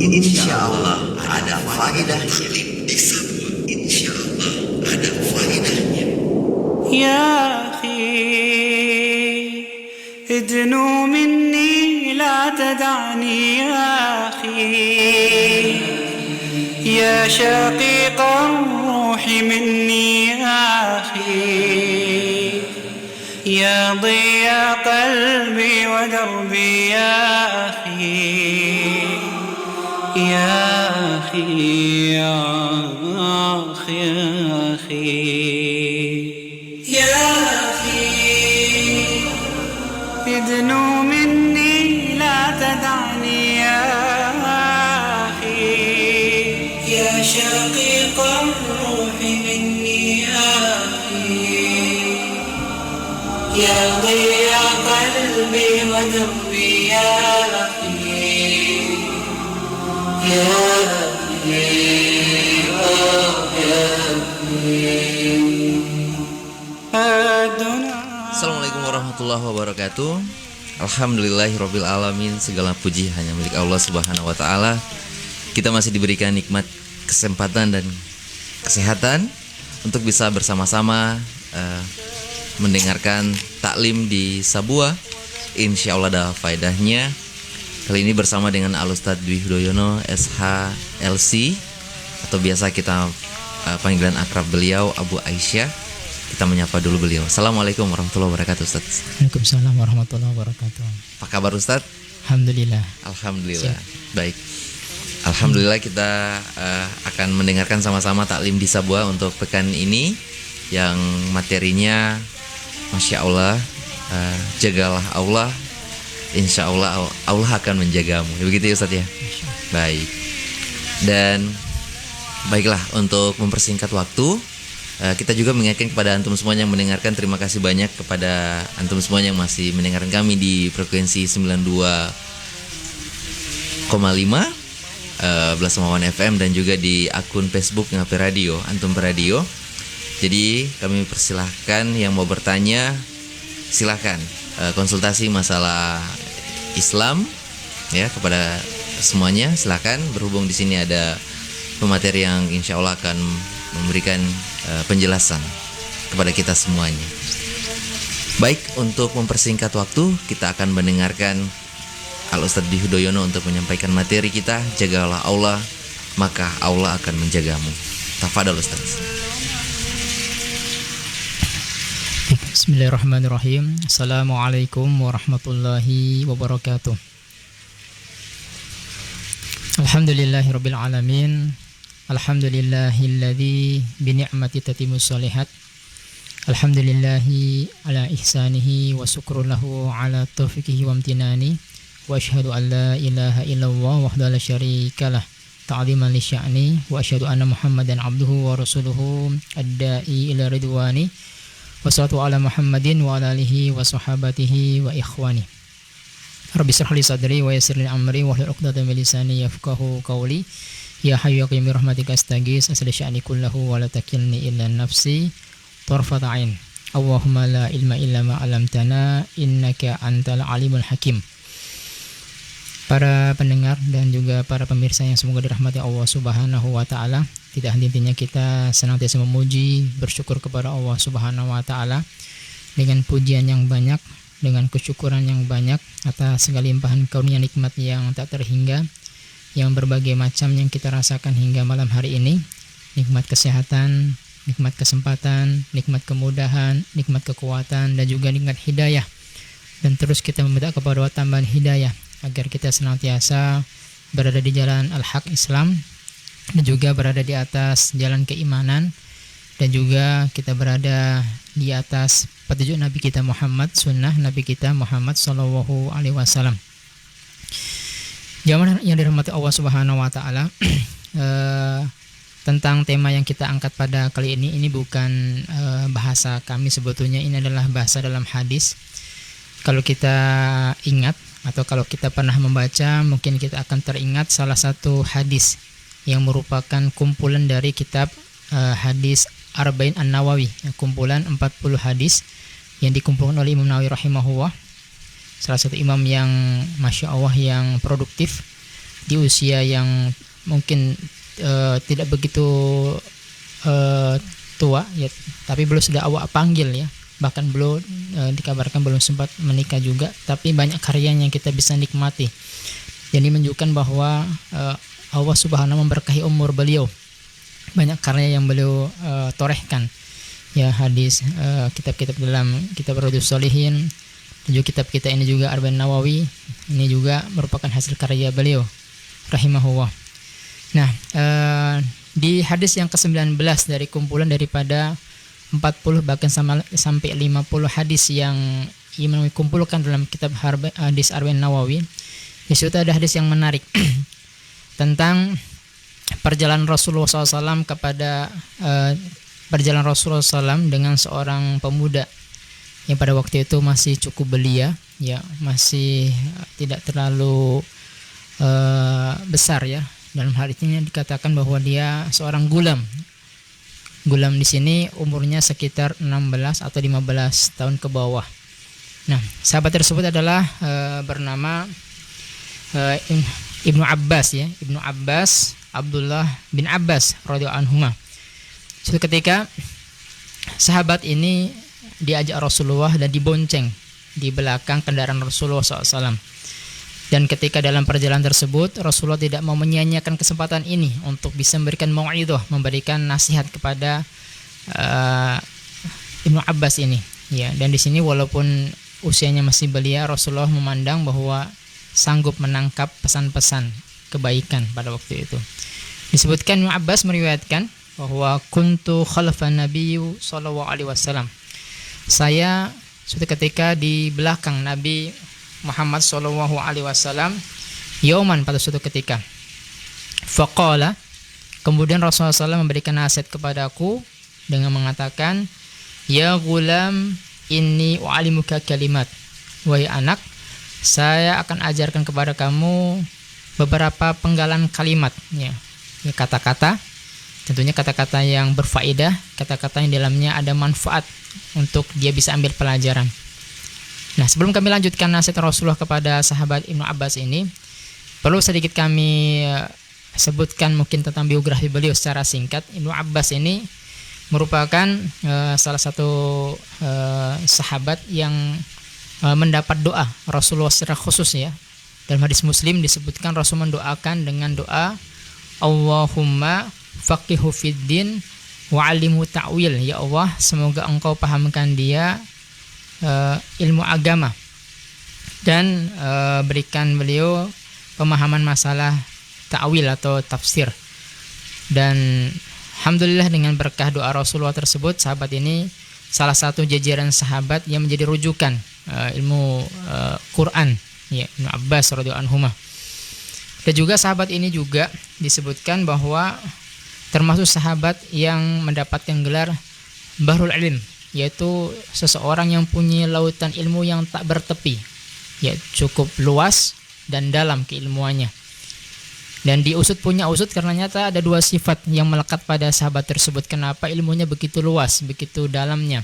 Insya Allah ada faedahnya. Insya Allah ada faedahnya. Ya akhi, idnu minni la tada'ni ya akhi, ya shaqiq الروح مني يا أخي، يا ضياء قلبي ودربي يا أخي، يا أخي يا أخي يا أخي، ادنو مني لا تدعني يا أخي، يا شقيق الروح مني يا أخي، يا ضياء قلبي ودربي يا أخي، يا أخي يا أخي. Assalamualaikum warahmatullahi wabarakatuh. Alhamdulillahirabbil alamin. Segala puji hanya milik Allah Subhanahu wa taala. Kita masih diberikan nikmat kesempatan dan kesehatan untuk bisa bersama-sama mendengarkan taklim di Sabua. Insya Allah ada faedahnya. Kali ini bersama dengan Al-Ustadz Dwi Hudoyono SHLC, atau biasa kita panggilan akrab beliau Abu Aisyah. Kita menyapa dulu beliau. Assalamualaikum warahmatullahi wabarakatuh, Ustadz. Waalaikumsalam warahmatullahi wabarakatuh. Apa kabar, Ustadz? Alhamdulillah. Alhamdulillah. Siap. Baik. Alhamdulillah kita akan mendengarkan sama-sama taklim di Sabua untuk pekan ini yang materinya Masya Allah, jagalah Allah, insya Allah Allah akan menjagamu. Begitu ya, Ustadz ya? Baik. Dan baiklah, untuk mempersingkat waktu, kita juga mengingatkan kepada antum semuanya yang mendengarkan. Terima kasih banyak kepada antum semuanya yang masih mendengarkan kami di frekuensi 92,5 Belasamawan FM dan juga di akun Facebook Ngape Radio, Antum Radio. Jadi kami persilahkan yang mau bertanya, silahkan konsultasi masalah Islam ya kepada semuanya. Silahkan berhubung di sini ada pemateri yang insya Allah akan memberikan penjelasan kepada kita semuanya. Baik, untuk mempersingkat waktu, kita akan mendengarkan Al-Ustadz Dwi Hudoyono untuk menyampaikan materi kita. Jagalah Allah, maka Allah akan menjagamu. Tafadhol, Ustadz. Bismillahirrahmanirrahim. Assalamualaikum warahmatullahi wabarakatuh. Alhamdulillahirabbil alamin. Alhamdulillahilladzi bini'mati tatimmus shalihat. Alhamdulillahi ala ihsanihi wa syukru lahu ala taufiqihi wa amtinani. Wa asyhadu an la ilaha illallah wahdahu la syarikalah ta'ziman li sya'ni, wa asyhadu anna Muhammadan abduhu wa rasuluhu ad-da'i ila ridwani. Wassalatu ala Muhammadin wa ala alihi wa sahabatihi wa ikhwani. Rabbi shrah li sadri wa yassir li amri wahlul 'uqdatam min lisani yafqahu qawli. Ya hayyu ya qayyum bi rahmatika astaghits, asli sya'ni kullahu wa la takilni illa nafsi tarfata 'ain. Allahumma la ilma illa ma 'allamtana innaka antal alimul hakim. Para pendengar dan juga para pemirsa yang semoga dirahmati Allah Subhanahu wa taala, tidak henti-hentinya kita senantiasa memuji, bersyukur kepada Allah Subhanahu wa taala dengan pujian yang banyak, dengan kesyukuran yang banyak atas segala limpahan karunia nikmat yang tak terhingga, yang berbagai macam yang kita rasakan hingga malam hari ini. Nikmat kesehatan, nikmat kesempatan, nikmat kemudahan, nikmat kekuatan, dan juga nikmat hidayah. Dan terus kita meminta kepada Allah tambahan hidayah agar kita senantiasa berada di jalan al-haq Islam, dan juga berada di atas jalan keimanan, dan juga kita berada di atas petunjuk Nabi kita Muhammad, sunnah Nabi kita Muhammad sallallahu alaihi wasallam. Jamaah yang dirahmati Allah Subhanahu wa taala, tentang tema yang kita angkat pada kali ini bukan bahasa kami sebetulnya, ini adalah bahasa dalam hadis. Kalau kita ingat atau kalau kita pernah membaca, mungkin kita akan teringat salah satu hadis yang merupakan kumpulan dari kitab hadis Arba'in An-Nawawi, kumpulan 40 hadis yang dikumpulkan oleh Imam Nawawi rahimahullah, salah satu imam yang Masya Allah yang produktif di usia yang mungkin tidak begitu tua ya, tapi beliau sudah awak panggil ya, bahkan beliau dikabarkan belum sempat menikah juga, tapi banyak karya yang kita bisa nikmati. Jadi menunjukkan bahwa Allah Subhanahu memberkahi umur beliau, banyak karya yang beliau torehkan ya, hadis, kitab-kitab dalam kitab Riyadhus Shalihin, dan juga kitab kita ini juga Arba'in Nawawi, ini juga merupakan hasil karya beliau rahimahullah. Nah, di hadis yang ke-19 dari kumpulan daripada 40 bahkan sampai 50 hadis yang Imam kumpulkan dalam kitab hadis Arba'in Nawawi, di situ ada hadis yang menarik tentang perjalanan Rasulullah SAW kepada perjalanan Rasulullah SAW dengan seorang pemuda yang pada waktu itu masih cukup belia ya, masih tidak terlalu besar ya. Dalam hal ini dikatakan bahwa dia seorang gulam. Gulam di sini umurnya sekitar 16 atau 15 tahun ke bawah. Nah, sahabat tersebut adalah bernama Ibnu Abbas ya, Ibnu Abbas, Abdullah bin Abbas radhiyallahu anhuma. Suatu ketika sahabat ini diajak Rasulullah dan dibonceng di belakang kendaraan Rasulullah SAW. Dan ketika dalam perjalanan tersebut Rasulullah tidak mau menyia-nyiakan kesempatan ini untuk bisa memberikan mau'idhah, memberikan nasihat kepada Ibnu Abbas ini. Ya, dan di sini walaupun usianya masih belia, Rasulullah memandang bahwa sanggup menangkap pesan-pesan kebaikan pada waktu itu. Disebutkan Ibnu Abbas meriwayatkan bahwa kuntu khalfan Nabi sallallahu alaihi wasallam. Saya suatu ketika di belakang Nabi Muhammad sallallahu alaihi wasallam yauman, pada suatu ketika. Faqala, kemudian Rasulullah SAW memberikan nasihat kepadaku dengan mengatakan, ya gulam inni u'alimuka kalimat. Wahai anak, saya akan ajarkan kepada kamu beberapa penggalan kalimat ya, kata-kata. Tentunya kata-kata yang berfaedah, kata-kata yang dalamnya ada manfaat untuk dia bisa ambil pelajaran. Nah, sebelum kami lanjutkan nasihat Rasulullah kepada sahabat Ibnu Abbas ini, perlu sedikit kami sebutkan mungkin tentang biografi beliau secara singkat. Ibnu Abbas ini merupakan salah satu sahabat yang mendapat doa Rasulullah secara khusus ya. Dalam hadis Muslim disebutkan Rasul mendoakan dengan doa Allahumma faqihu fiddin wa 'allimhu ta'wil. Ya Allah, semoga Engkau pahamkan dia ilmu agama dan berikan beliau pemahaman masalah ta'wil atau tafsir. Dan alhamdulillah dengan berkah doa Rasulullah tersebut, sahabat ini salah satu jajaran sahabat yang menjadi rujukan ilmu Quran ya, Ibnu Abbas radhiyallahu anhuma. Dan juga sahabat ini juga disebutkan bahwa termasuk sahabat yang mendapatkan gelar Bahrul Ilm, yaitu seseorang yang punya lautan ilmu yang tak bertepi ya, cukup luas dan dalam keilmuannya. Dan diusut punya usut karena nyata ada dua sifat yang melekat pada sahabat tersebut. Kenapa ilmunya begitu luas, begitu dalamnya?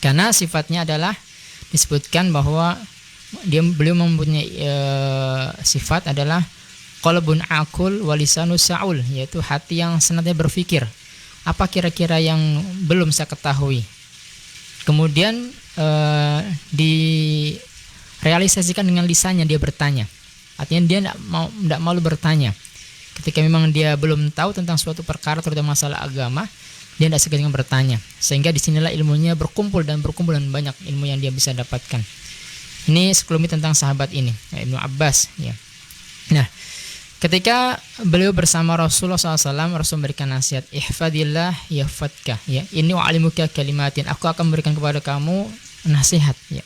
Karena sifatnya adalah disebutkan bahwa beliau mempunyai sifat adalah qalbun aqul wa lisanus sa'ul, yaitu hati yang senantiasa berpikir apa kira-kira yang belum saya ketahui. Kemudian direalisasikan dengan lisannya, dia bertanya. Artinya dia tidak malu bertanya. Ketika memang dia belum tahu tentang suatu perkara, terutama masalah agama, dia tidak segan bertanya. Sehingga disinilah ilmunya berkumpul dan banyak ilmu yang dia bisa dapatkan. Ini sekelumit tentang sahabat ini, Ibnu Abbas. Ya. Nah, ketika beliau bersama Rasulullah SAW, Rasul memberikan nasihat, ihfadillah yahfadka. Ya, ini wa'alimuka kalimatin. Aku akan memberikan kepada kamu nasihat. Ya.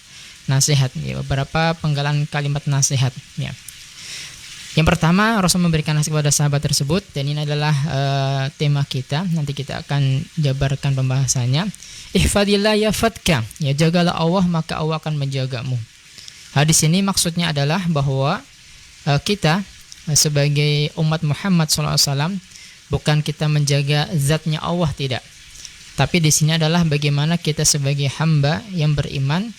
Nasihat, ya, beberapa penggalan kalimat nasihat. Ya. Yang pertama, Rasul memberikan nasihat kepada sahabat tersebut, dan ini adalah tema kita. Nanti kita akan jabarkan pembahasannya. Ihfadillah yahfadka. Ya, jagalah Allah, maka Allah akan menjagamu. Hadis ini maksudnya adalah bahwa kita sebagai umat Muhammad SAW bukan kita menjaga zatnya Allah, tidak. Tapi di sini adalah bagaimana kita sebagai hamba yang beriman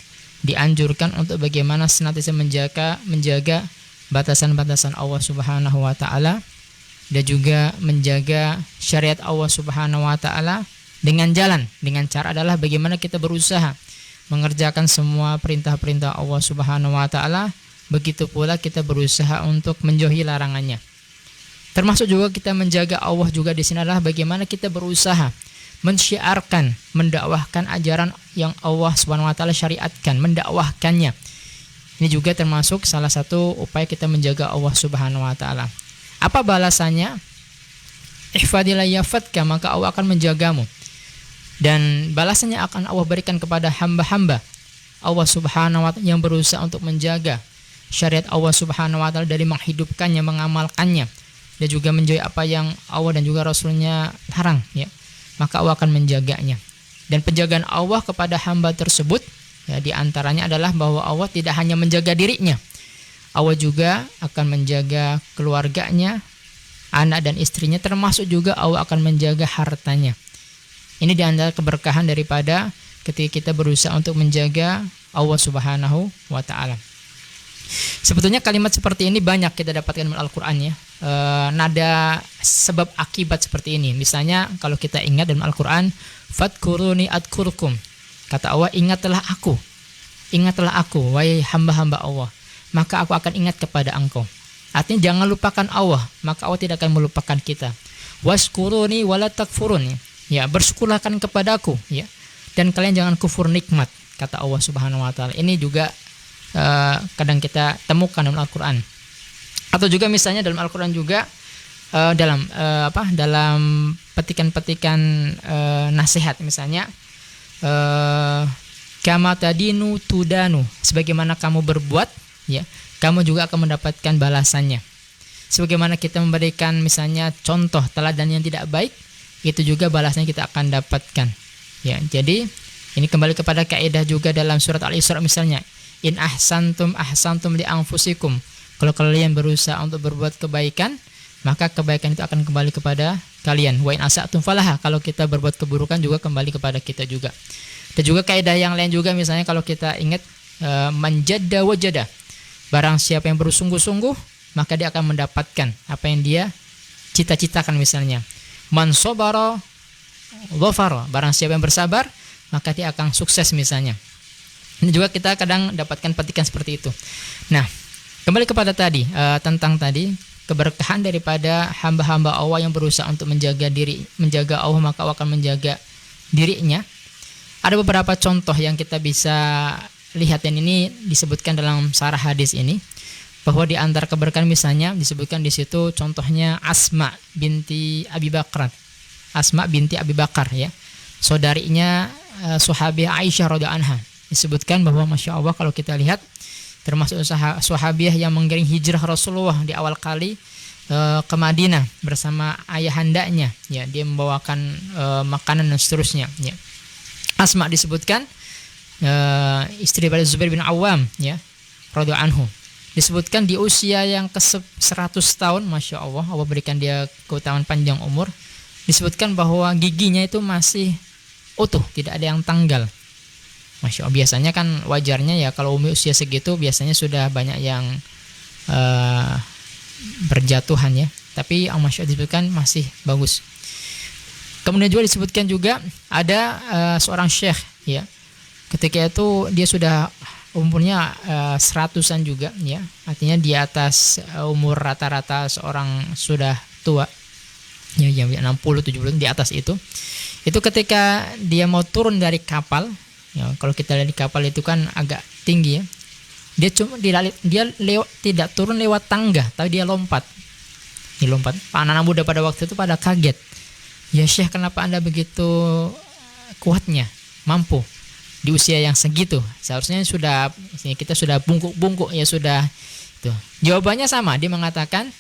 dianjurkan untuk bagaimana senantiasa menjaga batasan-batasan Allah Subhanahu wa taala dan juga menjaga syariat Allah Subhanahu wa taala dengan cara adalah bagaimana kita berusaha mengerjakan semua perintah-perintah Allah Subhanahu wa taala, begitu pula kita berusaha untuk menjauhi larangannya. Termasuk juga kita menjaga Allah juga di sini adalah bagaimana kita berusaha mensyiarkan, mendakwahkan ajaran yang Allah Subhanahu wa taala syariatkan, mendakwahkannya. Ini juga termasuk salah satu upaya kita menjaga Allah Subhanahu wa taala. Apa balasannya? Ihfadillah yafatka, maka Allah akan menjagamu. Dan balasannya akan Allah berikan kepada hamba-hamba Allah Subhanahu wa taala yang berusaha untuk menjaga syariat Allah Subhanahu wa taala dari menghidupkannya, mengamalkannya, dan juga menjauhi apa yang Allah dan juga Rasulnya larang, ya. Maka Allah akan menjaganya. Dan penjagaan Allah kepada hamba tersebut, ya, di antaranya adalah bahwa Allah tidak hanya menjaga dirinya, Allah juga akan menjaga keluarganya, anak dan istrinya, termasuk juga Allah akan menjaga hartanya. Ini di antara keberkahan daripada ketika kita berusaha untuk menjaga Allah Subhanahu wa taala. Sebetulnya kalimat seperti ini banyak kita dapatkan dalam Al-Qur'an, ya. Nada sebab akibat seperti ini. Misalnya kalau kita ingat dalam Al-Qur'an, fadkuruni adkurkum. Kata Allah, ingatlah aku, wahai hamba-hamba Allah, maka aku akan ingat kepada engkau. Artinya jangan lupakan Allah, maka Allah tidak akan melupakan kita. Waskuruni wala takfuruni. Ya, bersyukurlah kepadaku, ya. Dan kalian jangan kufur nikmat, kata Allah Subhanahu wa taala. Ini juga kadang kita temukan dalam Al-Qur'an. Atau juga misalnya dalam Al-Qur'an juga dalam petikan-petikan nasihat, misalnya kama tadinu tudanu, sebagaimana kamu berbuat, ya, kamu juga akan mendapatkan balasannya. Sebagaimana kita memberikan misalnya contoh teladan yang tidak baik, itu juga balasnya kita akan dapatkan, ya. Jadi ini kembali kepada kaidah juga dalam surat Al-Isra misalnya, in ahsantum li anfusikum. Kalau kalian berusaha untuk berbuat kebaikan, maka kebaikan itu akan kembali kepada kalian. Wa in asatum falaha, kalau kita berbuat keburukan juga kembali kepada kita juga. Dan juga kaidah yang lain juga, misalnya kalau kita ingat manjadda wajada, barang siapa yang bersungguh-sungguh maka dia akan mendapatkan apa yang dia cita-citakan. Misalnya man sabara dhafara, barang siapa yang bersabar maka dia akan sukses misalnya. Ini juga kita kadang dapatkan petikan seperti itu. Nah, kembali kepada tadi tentang tadi keberkahan daripada hamba-hamba Allah yang berusaha untuk menjaga Allah, maka Allah akan menjaga dirinya. Ada beberapa contoh yang kita bisa lihat, dan ini disebutkan dalam sarah hadis ini, bahwa di antara keberkahan misalnya disebutkan di situ contohnya Asma binti Abi Bakar. Asma binti Abi Bakar, ya. Saudarinya sahabiah Aisyah radhiyallahu anha. Disebutkan bahwa Masya Allah kalau kita lihat termasuk sahabiah yang mengiring hijrah Rasulullah di awal kali ke Madinah bersama ayahandanya, ya. Dia membawakan makanan dan seterusnya, ya. Asma disebutkan istri dari Zubair bin Awam, ya, radhiyallahu anhu. Disebutkan di usia yang ke-100 tahun, Masya Allah, Allah berikan dia keutamaan panjang umur. Disebutkan bahwa giginya itu masih utuh, tidak ada yang tanggal. Masya Allah, biasanya kan wajarnya ya kalau usia segitu biasanya sudah banyak yang berjatuhan, ya. Tapi Masya Allah disebutkan masih bagus. Kemudian juga disebutkan juga ada seorang syekh, ya. Ketika itu dia sudah umurnya 100-an juga, ya. Artinya di atas umur rata-rata seorang sudah tua, ya, 60-70 di atas itu. Itu ketika dia mau turun dari kapal, ya, kalau kita lihat di kapal itu kan agak tinggi, ya. Dia tidak turun lewat tangga, tapi dia lompat. Anak-anak muda pada waktu itu pada kaget. Ya Syekh, kenapa Anda begitu kuatnya, mampu di usia yang segitu? Seharusnya kita sudah bungkuk-bungkuk, ya sudah. Tuh. Jawabannya sama, dia mengatakan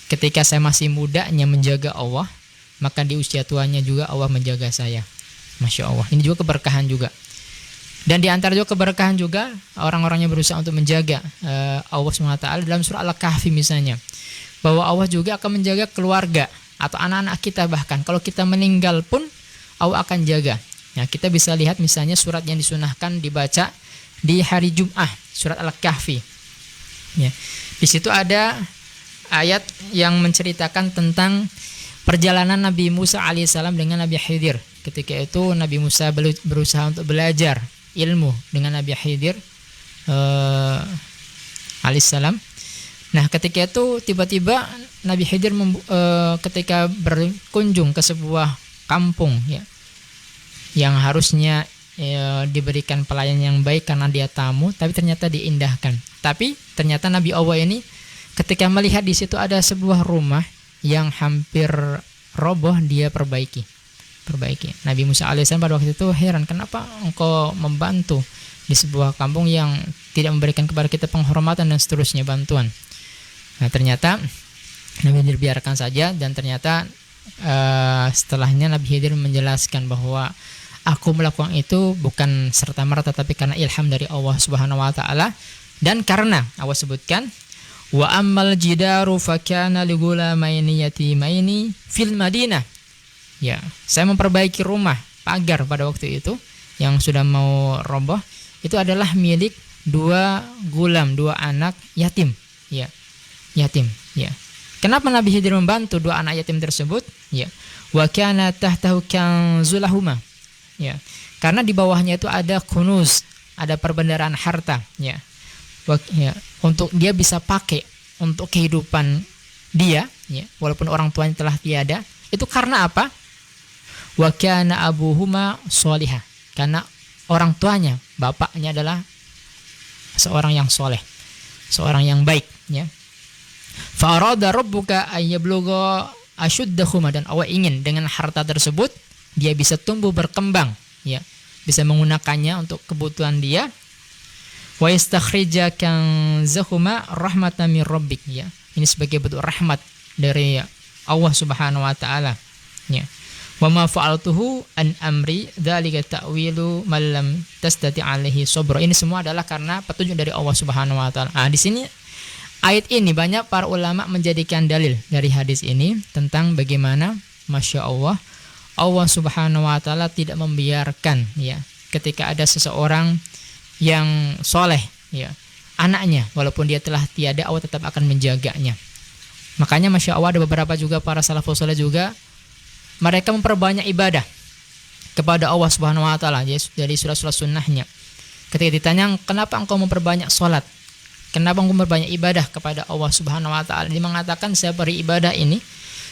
ketika saya masih mudanya menjaga Allah, maka di usia tuanya juga Allah menjaga saya. Masya Allah, ini juga keberkahan juga. Dan di antara juga keberkahan juga orang-orang yang berusaha untuk menjaga Allah SWT dalam surah Al-Kahfi misalnya, bahwa Allah juga akan menjaga keluarga atau anak-anak kita, bahkan kalau kita meninggal pun Allah akan jaga. Ya, kita bisa lihat misalnya surat yang disunahkan dibaca di hari Jum'ah, surat Al-Kahfi. Ya. Di situ ada ayat yang menceritakan tentang perjalanan Nabi Musa alaihissalam dengan Nabi Khidir. Ketika itu Nabi Musa berusaha untuk belajar ilmu dengan Nabi Khidir alaihissalam. Nah, ketika itu tiba-tiba Nabi Khidir ketika berkunjung ke sebuah kampung ya, yang harusnya diberikan pelayan yang baik karena dia tamu, tapi ternyata diindahkan. Tapi ternyata Nabi Allah ini ketika melihat di situ ada sebuah rumah yang hampir roboh, dia perbaiki. Nabi Musa alaihissalam pada waktu itu heran, kenapa engkau membantu di sebuah kampung yang tidak memberikan kepada kita penghormatan dan seterusnya, bantuan. Nah, ternyata Nabi Khidir biarkan saja, dan ternyata setelahnya Nabi Khidir menjelaskan bahwa aku melakukan itu bukan serta-merta, tapi karena ilham dari Allah Subhanahu wa taala, dan karena Allah sebutkan wa ammal jidaru fakana ligulamaini yatimaini fil Madinah. Ya, saya memperbaiki rumah pagar pada waktu itu yang sudah mau roboh, itu adalah milik dua anak yatim. Ya. Yatim, ya. Kenapa Nabi Khidir membantu dua anak yatim tersebut? Ya. Wa kana tahtahu kanzulahuma. Ya. Karena di bawahnya itu ada kunuz, ada perbendaharaan harta, ya. Untuk dia bisa pakai untuk kehidupan dia, ya, walaupun orang tuanya telah tiada. Itu karena apa? Wa kana abuhuma sholihah. Karena orang tuanya, bapaknya adalah seorang yang soleh, seorang yang baik, ya. Fa'arada rabbuka ayyablugha ashuddahuma, dan Allah ingin dengan harta tersebut dia bisa tumbuh berkembang, ya, bisa menggunakannya untuk kebutuhan dia. Wa yastakhrija kanzahuma rahmatan min rabbik, ya. Ini sebagai bentuk rahmat dari Allah Subhanahu wa taala, ya. Wa ma fa'altuhu an amri dzalika ta'wilu man lam tastati' alaihi sabra. Ini semua adalah karena petunjuk dari Allah Subhanahu wa taala. Di sini ayat ini banyak para ulama menjadikan dalil dari hadis ini tentang bagaimana Masya Allah Subhanahu wa taala tidak membiarkan, ya, ketika ada seseorang yang soleh, ya, anaknya walaupun dia telah tiada, Allah tetap akan menjaganya. Makanya Masya Allah ada beberapa juga para salafus saleh juga mereka memperbanyak ibadah kepada Allah Subhanahu wa taala, ya, dari surah-surah sunnahnya. Ketika ditanya, kenapa engkau memperbanyak sholat, kenapa engkau memperbanyak ibadah kepada Allah Subhanahu wa taala, dia mengatakan, saya beribadah ini,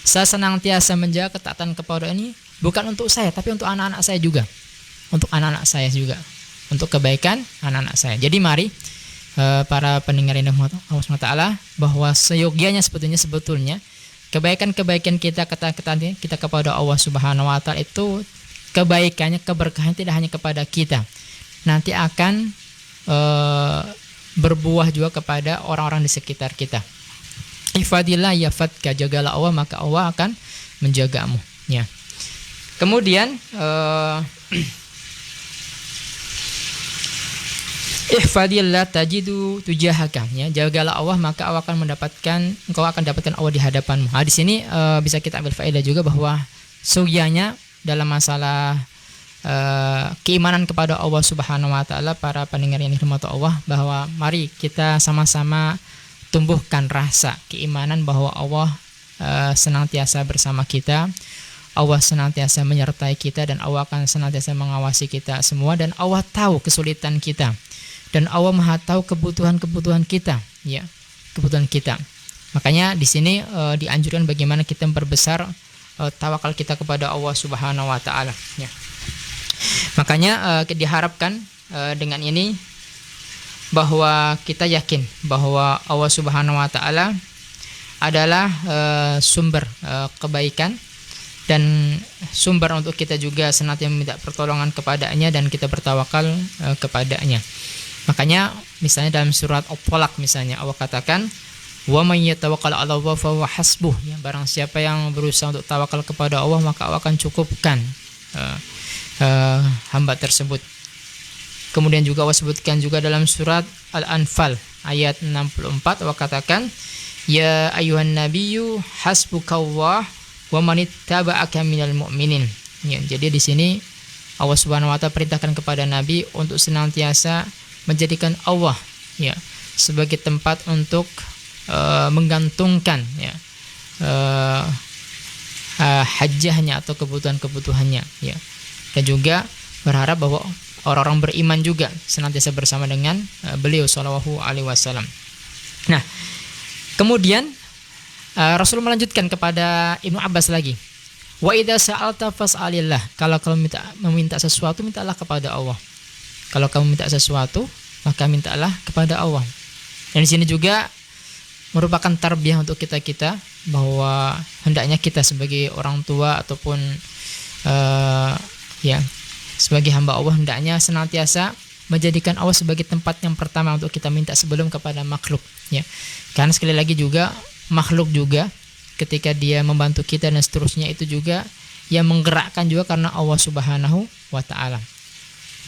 saya senantiasa menjaga ketaatan kepada ini bukan untuk saya, tapi untuk anak-anak saya juga, untuk anak-anak saya juga, untuk kebaikan anak-anak saya. Jadi mari para pendengar yang dirahmati Allah Subhanahu wa taala, bahwa seyogianya sebetulnya kebaikan-kebaikan kita, ketaatan kita kepada Allah Subhanahu wa taala itu kebaikannya, keberkahan tidak hanya kepada kita, nanti akan berbuah juga kepada orang-orang di sekitar kita. Ifadillah yafatka, jagalah Allah maka Allah akan menjagamu, ya. Kemudian ihfadillah tajidu tujahaka, ya, jagalah Allah maka Allah akan engkau akan dapatkan Allah di hadapanmu. Di sini bisa kita ambil faedah juga bahwa suyanya dalam masalah keimanan kepada Allah Subhanahu wa taala, para pendengar yang dirahmati Allah, bahwa mari kita sama-sama tumbuhkan rasa keimanan bahwa Allah senantiasa bersama kita, Allah senantiasa menyertai kita, dan Allah akan senantiasa mengawasi kita semua, dan Allah tahu kesulitan kita, dan Allah Maha tahu kebutuhan kita, ya, kebutuhan kita. Makanya di sini dianjurkan bagaimana kita memperbesar tawakal kita kepada Allah Subhanahu wa taala, ya. Makanya diharapkan dengan ini bahwa kita yakin bahwa Allah Subhanahu wa taala adalah sumber kebaikan dan sumber untuk kita juga senantiasa meminta pertolongan kepadanya dan kita bertawakal kepadanya. Makanya misalnya dalam surat At-Talaq misalnya Allah katakan, wa may yatawakkal 'ala Allah fa huwa hasbuh, ya, barang siapa yang berusaha untuk tawakal kepada Allah maka Allah akan cukupkan hamba tersebut. Kemudian juga Allah sebutkan juga dalam surat Al-Anfal ayat 64, Allah katakan, ya ayuhan nabiyyu hasbukallah wa manittaba'aka minal mu'minin, ya. Jadi di sini Allah Subhanahu wa taala perintahkan kepada Nabi untuk senantiasa menjadikan Allah, ya, sebagai tempat untuk menggantungkan ya hajahnya atau kebutuhan-kebutuhannya ya. Dan juga berharap bahwa orang-orang beriman juga senantiasa bersama dengan beliau sallallahu alaihi wasallam. Nah, kemudian Rasul melanjutkan kepada Ibnu Abbas lagi. Wa idza sa'alta fas'alillah. Kalau kamu meminta sesuatu, mintalah kepada Allah. Kalau kamu minta sesuatu, maka mintalah kepada Allah. Dan di sini juga merupakan tarbiyah untuk kita bahwa hendaknya kita sebagai orang tua ataupun sebagai hamba Allah hendaknya senantiasa menjadikan Allah sebagai tempat yang pertama untuk kita minta sebelum kepada makhluk ya. Karena sekali lagi juga makhluk juga ketika dia membantu kita dan seterusnya itu juga yang menggerakkan juga karena Allah Subhanahu wa taala.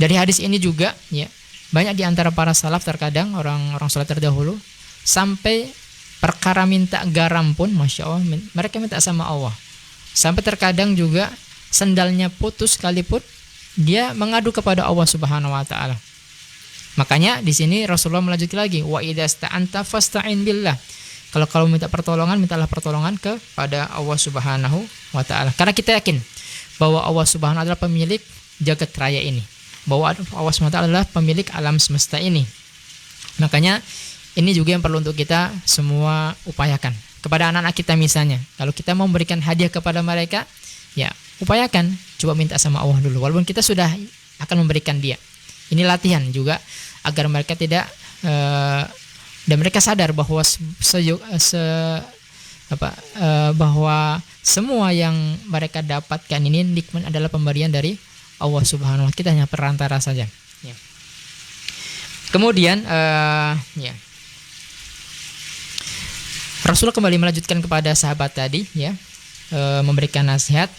Dari hadis ini juga ya, banyak di antara para salaf terkadang orang-orang salaf terdahulu sampai perkara minta garam pun Masya Allah mereka minta sama Allah. Sampai terkadang juga sendalnya putus sekalipun dia mengadu kepada Allah Subhanahu wa taala. Makanya di sini Rasulullah melanjutkan lagi, wa idza sta'anta fasta'in billah. Kalau minta pertolongan, mintalah pertolongan kepada Allah Subhanahu wa taala. Karena kita yakin bahwa Allah Subhanahu wa taala adalah pemilik jagat raya ini. Bahwa Allah Subhanahu wa taala adalah pemilik alam semesta ini. Makanya ini juga yang perlu untuk kita semua upayakan. Kepada anak-anak kita misalnya, kalau kita mau memberikan hadiah kepada mereka, ya upayakan coba minta sama Allah dulu. Walaupun kita sudah akan memberikan dia. Ini latihan juga agar mereka tidak dan mereka sadar bahwa bahwa semua yang mereka dapatkan ini nikmat adalah pemberian dari Allah Subhanahu wa taala. Kita hanya perantara saja. Ya. Kemudian Rasulullah kembali melanjutkan kepada sahabat tadi ya, memberikan nasihat,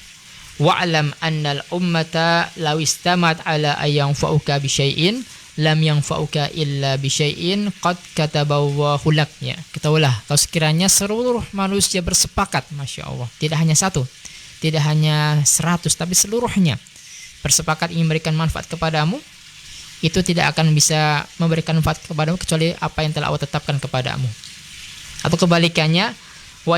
wa'lam annal ummata law istamat ala ayyanfa'uka bi syai'in lam yanfa'uka illa bi syai'in qad katabahu lak ya. Ketahuilah kalau sekiranya seluruh manusia bersepakat, Masya Allah, tidak hanya satu, tidak hanya 100 tapi seluruhnya bersepakat ingin memberikan manfaat kepadamu, itu tidak akan bisa memberikan manfaat kepadamu kecuali apa yang telah Allah tetapkan kepadamu. Atau kebalikannya, wa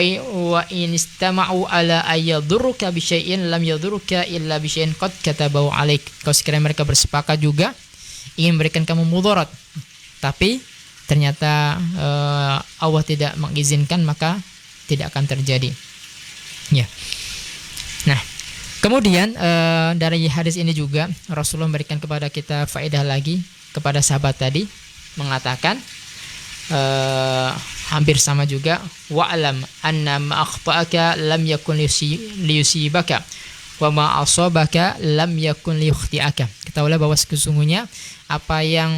in istama'u ala ayyadurruka bi syai'in lam yadurruka illa bi syai'in qad katabahu 'alaik. Kalau sekiranya mereka bersepakat juga ingin memberikan kamu mudarat, tapi ternyata Allah tidak mengizinkan, maka tidak akan terjadi. Ya. Nah, kemudian dari hadis ini juga Rasulullah memberikan kepada kita faedah lagi kepada sahabat tadi, mengatakan hampir sama juga, wa'lam anna ma akhta'aka lam yakun liyusibaka wa ma asabaka lam yakun liyukhti'aka. Ketahuilah bahwa sesungguhnya apa yang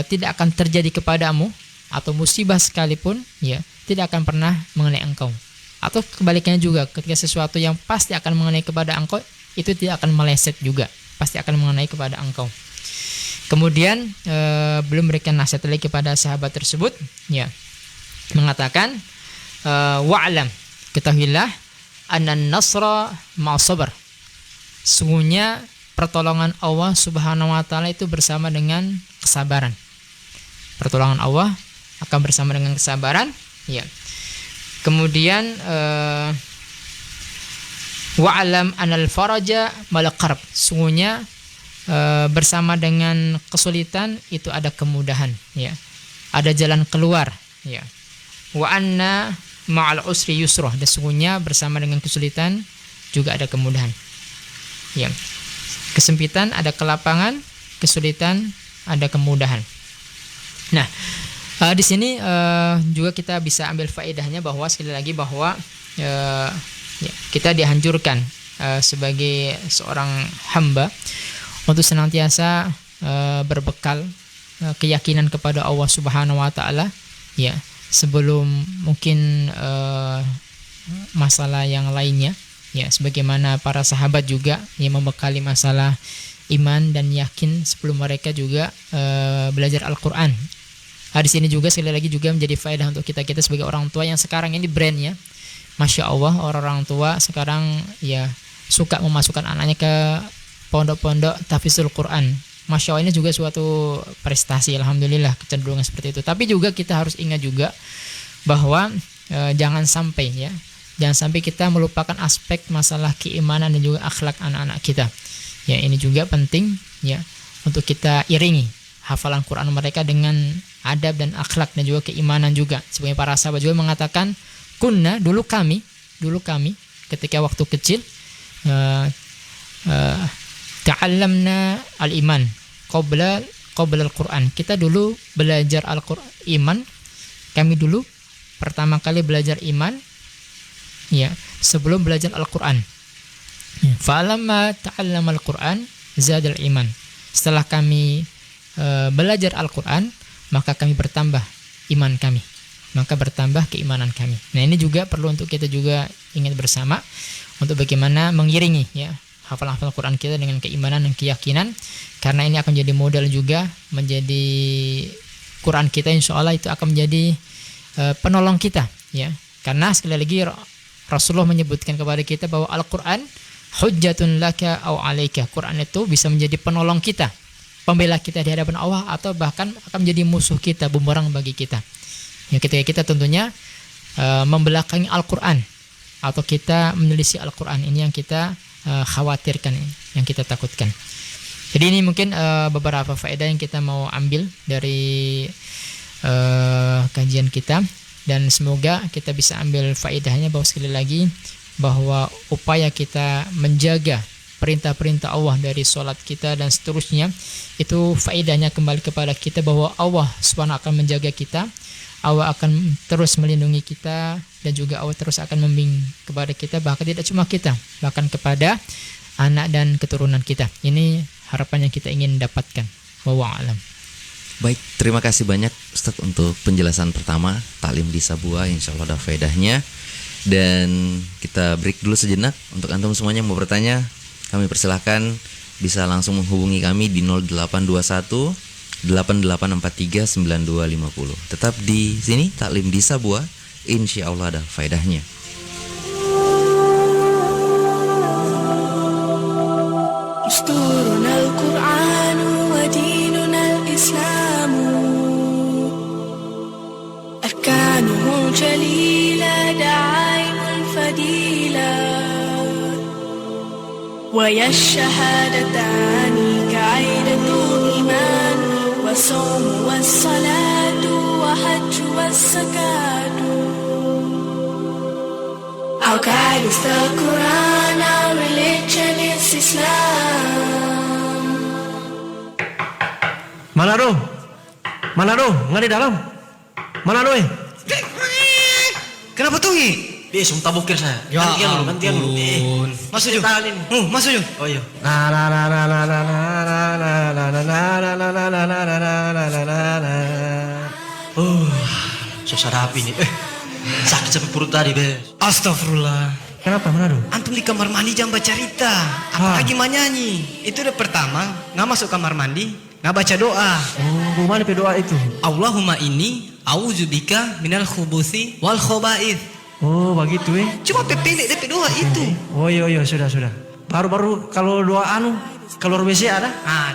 tidak akan terjadi kepadamu atau musibah sekalipun ya tidak akan pernah mengenai engkau. Atau kebalikannya juga, ketika sesuatu yang pasti akan mengenai kepada engkau itu tidak akan meleset juga, pasti akan mengenai kepada engkau. Kemudian belum berikan nasihat lagi kepada sahabat tersebut ya, mengatakan wa'lam, ketahuilah anan nasra ma'as-sabr. Sungguhnya pertolongan Allah Subhanahu wa taala itu bersama dengan kesabaran. Pertolongan Allah akan bersama dengan kesabaran ya. Kemudian wa'lam anal faraja mal qarb. Sungguhnya bersama dengan kesulitan itu ada kemudahan ya. Ada jalan keluar ya. Wa anna ma'al usri yusra. Dan sungguhnya bersama dengan kesulitan juga ada kemudahan. Ya. Kesempitan ada kelapangan, kesulitan ada kemudahan. Nah, di sini juga kita bisa ambil faedahnya bahwa sekali lagi bahwa ya, kita dianjurkan sebagai seorang hamba untuk senantiasa berbekal keyakinan kepada Allah Subhanahu wa taala ya, sebelum mungkin masalah yang lainnya ya, sebagaimana para sahabat juga yang membekali masalah iman dan yakin sebelum mereka juga belajar Al-Qur'an. Di sini juga sekali lagi juga menjadi faedah untuk kita sebagai orang tua yang sekarang ini brandnya, Masya Allah, orang tua sekarang ya suka memasukkan anaknya ke pondok-pondok tahfidzul Quran. Masya Allah, ini juga suatu prestasi, alhamdulillah kecenderungan seperti itu. Tapi juga kita harus ingat juga bahwa jangan sampai kita melupakan aspek masalah keimanan dan juga akhlak anak-anak kita. Ya, ini juga penting ya untuk kita iringi hafalan Quran mereka dengan adab dan akhlak dan juga keimanan juga. Sebagai para sahabat juga mengatakan, dulu kami ketika waktu kecil ta'allamna al-iman qabla al-Quran. Kita dulu belajar Al-Quran iman. Kami dulu pertama kali belajar iman ya sebelum belajar Al-Quran. Falamma ta'allama al-Quran zadal iman. Setelah kami belajar Al-Quran, maka kami bertambah iman kami, maka bertambah keimanan kami. Nah, ini juga perlu untuk kita juga ingat bersama untuk bagaimana mengiringi ya hafalan Quran kita dengan keimanan dan keyakinan, karena ini akan menjadi modal juga menjadi Quran kita, insya Allah itu akan menjadi penolong kita ya. Karena sekali lagi Rasulullah menyebutkan kepada kita bahwa Al-Quran hujjatun laka au alaika. Quran itu bisa menjadi penolong kita, pembela kita di hadapan Allah, atau bahkan akan menjadi musuh kita, bumerang bagi kita. Ya, ketika kita tentunya membelakangi Al-Quran atau kita menyelisih Al-Quran, ini yang kita khawatirkan, yang kita takutkan. Jadi ini mungkin beberapa faedah yang kita mau ambil dari kajian kita, dan semoga kita bisa ambil faedahnya bahwa sekali lagi bahwa upaya kita menjaga perintah-perintah Allah dari sholat kita dan seterusnya, itu faedahnya kembali kepada kita bahwa Allah SWT akan menjaga kita, Allah akan terus melindungi kita, dan juga Allah terus akan membimbing kepada kita, bahkan tidak cuma kita, bahkan kepada anak dan keturunan kita. Ini harapan yang kita ingin dapatkan. Wallahu a'lam. Baik, terima kasih banyak Ustadz untuk penjelasan pertama, Taklim di Sabua, insya Allah ada faedahnya. Dan kita break dulu sejenak. Untuk antum semuanya yang mau bertanya, kami persilahkan bisa langsung menghubungi kami di 0821 8843 9250. Tetap di sini Taklim di Sabua, insya Allah ada faedahnya. دستورنا القرآن وديننا الإسلام أركانه الجليلة دعائم الفضيلة ويا الشهادتان كعيدة إيمان والصوم والصلاة وحج والزكاة. Our guide is the Quran, our religion is Islam. Manado, nggak di dalam. Manado Kenapa tuh Ngi? Besok tabukir saya. Ya Gantian dulu. Masuk yuk. Masuk yuk. Oh iya. Susah rapi nih. Sakit sampai perut tadi, Bes. Astagfirullah. Kenapa, Manado? Antum di kamar mandi jangan bercerita, apalagi menyanyi. Itu udah pertama, nggak masuk kamar mandi, nggak baca doa. Oh, gimana doa itu? Allahumma inni a'udzubika minal khubuthi wal khaba'ith. Oh, begitu Cuma pendek DP doa itu. Oh iya, sudah. Baru kalau doa keluar WC ada?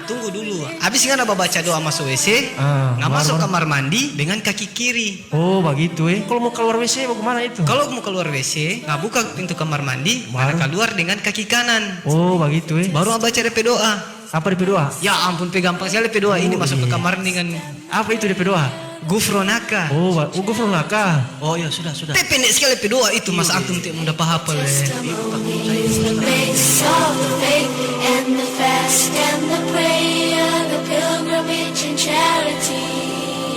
Tunggu dulu. Habis nggak baca doa masuk WC, nggak masuk kamar mandi dengan kaki kiri. Oh, begitu Kalau mau keluar WC bagaimana itu? Kalau mau keluar WC, nggak buka pintu kamar mandi, mana keluar dengan kaki kanan. Oh, begitu Baru baca DP doa. Apa DP doa? Ya ampun, gampang sekali DP doa ini masuk ke kamar dengan apa itu DP doa? Gufronaka. Oh, gufronaka. Oh ya sudah. Pendek sekali DP doa itu, Mas antum tidak mudah hafal. The base of the faith and the fast and the prayer, the pilgrimage and charity.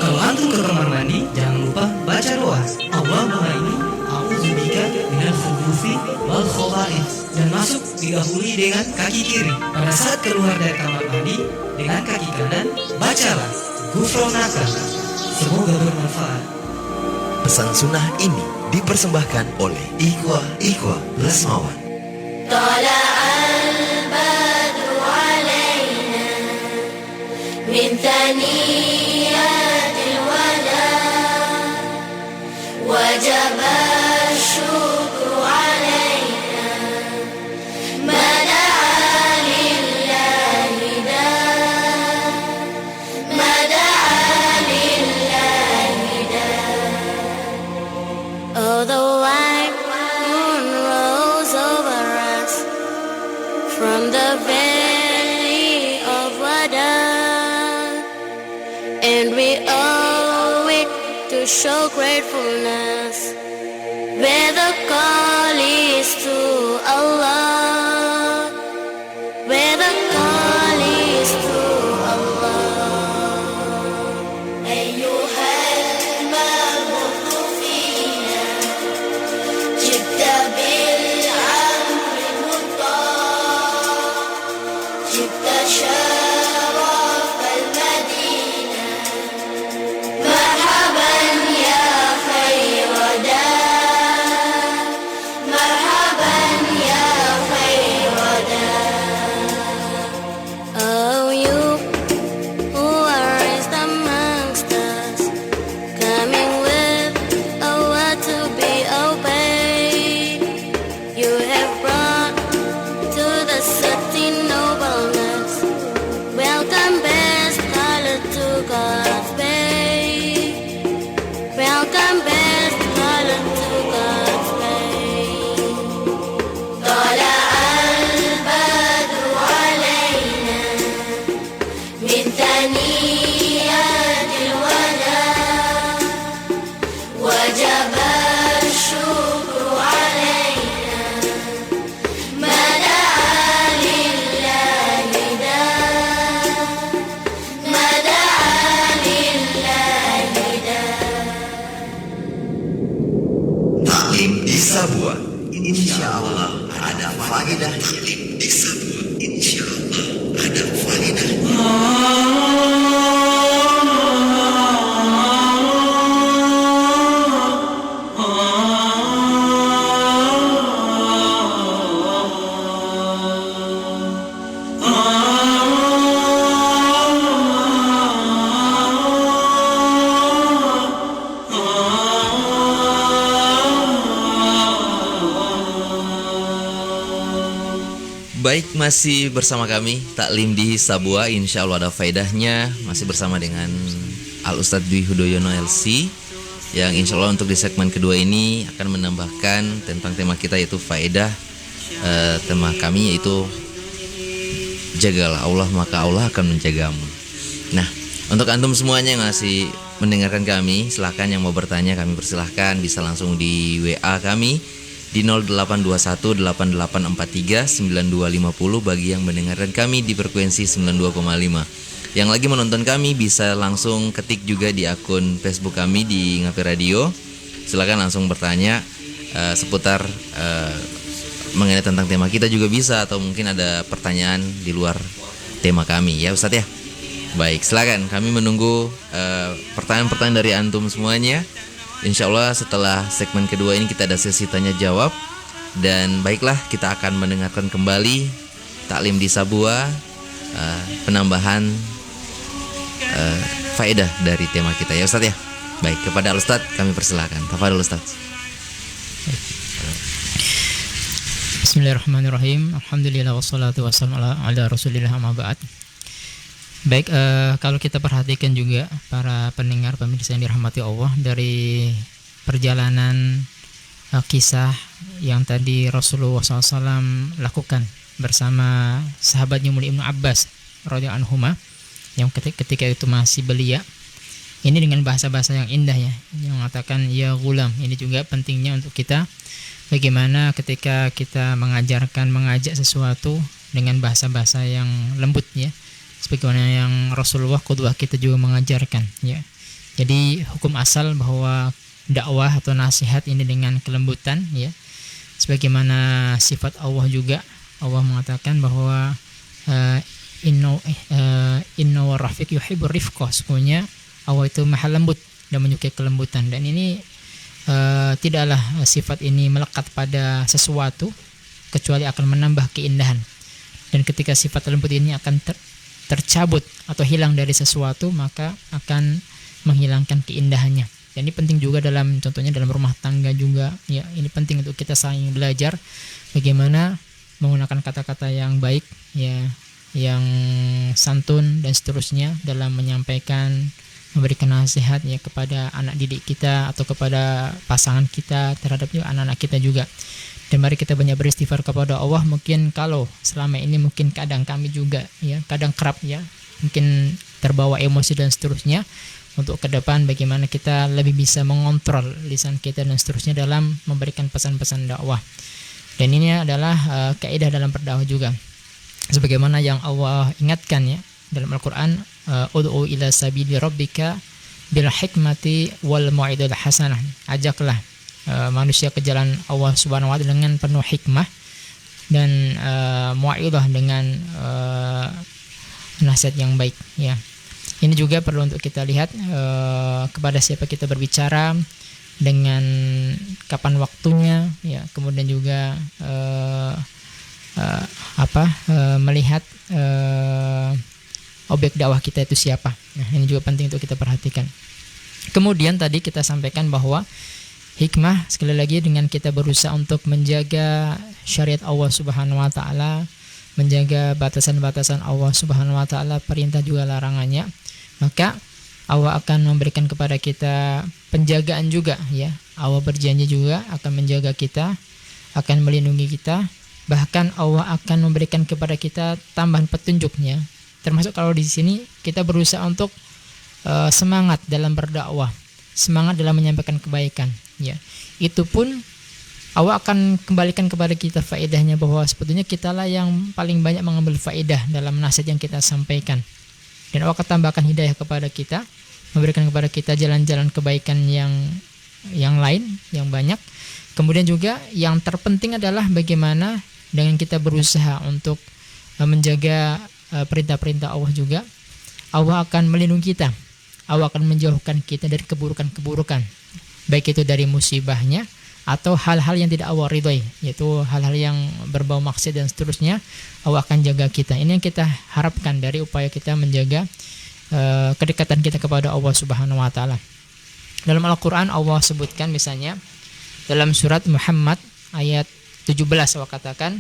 Kalau antum ke kamar mandi, jangan lupa baca doa. Allahumma inni a'udzubika minal khubuthi wal khaba'ith. Dan masuk didahului dengan kaki kiri. Pada saat keluar dari kamar mandi dengan kaki kanan, bacalah Gufronaka. Semoga bermanfaat. Pesan sunnah ini dipersembahkan oleh Ikhwah Lesmawan. طلع البدر علينا من ثنيات الوداع وجب الشكر علينا ما دعا لله داع ما دعا لله داع the valley of Wada, and we owe it to show gratefulness, where the call is to Allah, where the call is to Allah. أيها المبعوث فينا جئت بالأمر المطاع، جئت شرف المدينة، مرحبا يا خير دار، مرحبا يا خير دار. Oh, you who are raised amongst us, coming with a word to be obeyed, you have brought to the city nobleness. Welcome, best scholar to God's bay. Welcome, best scholar to God's bay. طلع البدر علينا من ثنيات الوداع، وجب الشكر علينا ما دعا لله داع، ما دعا لله داع. Taklim di Sabua, insya Allah ada faedah. Taklim di Sabua, insya Allah ada faedah. Baik, masih bersama kami Taklim di Sabua, insya Allah ada faedahnya. Masih bersama dengan Al Ustadz Dwi Hudoyono LC, yang insya Allah untuk di segmen kedua ini akan menambahkan tentang tema kita, yaitu faedah. Tema kami yaitu jagalah Allah maka Allah akan menjagamu. Nah, untuk antum semuanya yang masih mendengarkan kami, silahkan yang mau bertanya kami persilahkan, bisa langsung di WA kami di 082188439250 bagi yang mendengarkan kami di frekuensi 92,5. Yang lagi menonton kami bisa langsung ketik juga di akun Facebook kami di Ngapi Radio. Silakan langsung bertanya seputar mengenai tentang tema kita juga bisa, atau mungkin ada pertanyaan di luar tema kami ya Ustadz ya. Baik, silakan, kami menunggu pertanyaan-pertanyaan dari antum semuanya. Insya Allah setelah segmen kedua ini kita ada sesi tanya jawab. Dan baiklah, kita akan mendengarkan kembali Taklim di Sabua, penambahan faedah dari tema kita ya Ustadz ya. Baik, kepada Al Ustadz kami persilakan. Tafadhol Ustadz. Bismillahirrahmanirrahim. Alhamdulillah wassalatu wassalamu ala Rasulillah amma ba'd. Baik, kalau kita perhatikan juga para pendengar pemirsa yang dirahmati Allah, dari perjalanan kisah yang tadi Rasulullah SAW lakukan bersama sahabatnya mulia Ibnu Abbas radhiyallahu anhuma, yang ketika itu masih belia, ini dengan bahasa-bahasa yang indah ya, yang mengatakan ya gulam. Ini juga pentingnya untuk kita, bagaimana ketika kita mengajak sesuatu dengan bahasa-bahasa yang lembut ya, sebagaimana yang Rasulullah qudwah kita juga mengajarkan ya. Jadi hukum asal bahwa dakwah atau nasihat ini dengan kelembutan ya, sebagaimana sifat Allah juga. Allah mengatakan bahwa inna warrafiq yuhibbur rifqa, sesungguhnya Allah itu maha lembut dan menyukai kelembutan. Dan ini tidaklah sifat ini melekat pada sesuatu kecuali akan menambah keindahan. Dan ketika sifat lembut ini akan tercabut atau hilang dari sesuatu, maka akan menghilangkan keindahannya. Dan ini penting juga contohnya dalam rumah tangga juga ya. Ini penting untuk kita saling belajar bagaimana menggunakan kata-kata yang baik ya, yang santun dan seterusnya dalam menyampaikan, memberikan nasihat ya kepada anak didik kita atau kepada pasangan kita, terhadap anak-anak kita juga. Dan mari kita banyak beristighfar kepada Allah. Mungkin kalau selama ini mungkin kadang kami juga ya, kadang kerap ya, mungkin terbawa emosi dan seterusnya. Untuk ke depan bagaimana kita lebih bisa mengontrol lisan kita dan seterusnya dalam memberikan pesan-pesan dakwah. Dan ini adalah kaidah dalam berdakwah juga. Sebagaimana yang Allah ingatkan ya dalam Al-Qur'an, ud'u ila sabili rabbika bil hikmati wal mau'izatil hasanah. Ajaklah manusia ke jalan Allah Subhanahu wa taala dengan penuh hikmah dan mau'izah dengan nasihat yang baik ya. Ini juga perlu untuk kita lihat kepada siapa kita berbicara, dengan kapan waktunya ya, kemudian juga melihat objek dakwah kita itu siapa. Nah, ini juga penting untuk kita perhatikan. Kemudian tadi kita sampaikan bahwa hikmah sekali lagi dengan kita berusaha untuk menjaga syariat Allah Subhanahu wa taala, menjaga batasan-batasan Allah Subhanahu wa taala, perintah juga larangannya, maka Allah akan memberikan kepada kita penjagaan juga ya. Allah berjanji juga akan menjaga kita, akan melindungi kita, bahkan Allah akan memberikan kepada kita tambahan petunjuknya. Termasuk kalau di sini kita berusaha untuk semangat dalam berdakwah, semangat dalam menyampaikan kebaikan ya. Itu pun Allah akan kembalikan kepada kita faedahnya, bahwa sebetulnya kitalah yang paling banyak mengambil faedah dalam nasihat yang kita sampaikan. Dan Allah akan tambahkan hidayah kepada kita, memberikan kepada kita jalan-jalan kebaikan yang lain, yang banyak. Kemudian juga yang terpenting adalah bagaimana dengan kita berusaha untuk menjaga perintah-perintah Allah juga. Allah akan melindungi kita, Allah akan menjauhkan kita dari keburukan-keburukan, baik itu dari musibahnya atau hal-hal yang tidak Allah ridhoi, yaitu hal-hal yang berbau maksiat dan seterusnya. Allah akan jaga kita. Ini yang kita harapkan dari upaya kita menjaga kedekatan kita kepada Allah Subhanahu wa taala. Dalam Al-Qur'an Allah sebutkan misalnya dalam surat Muhammad ayat 17 Allah katakan,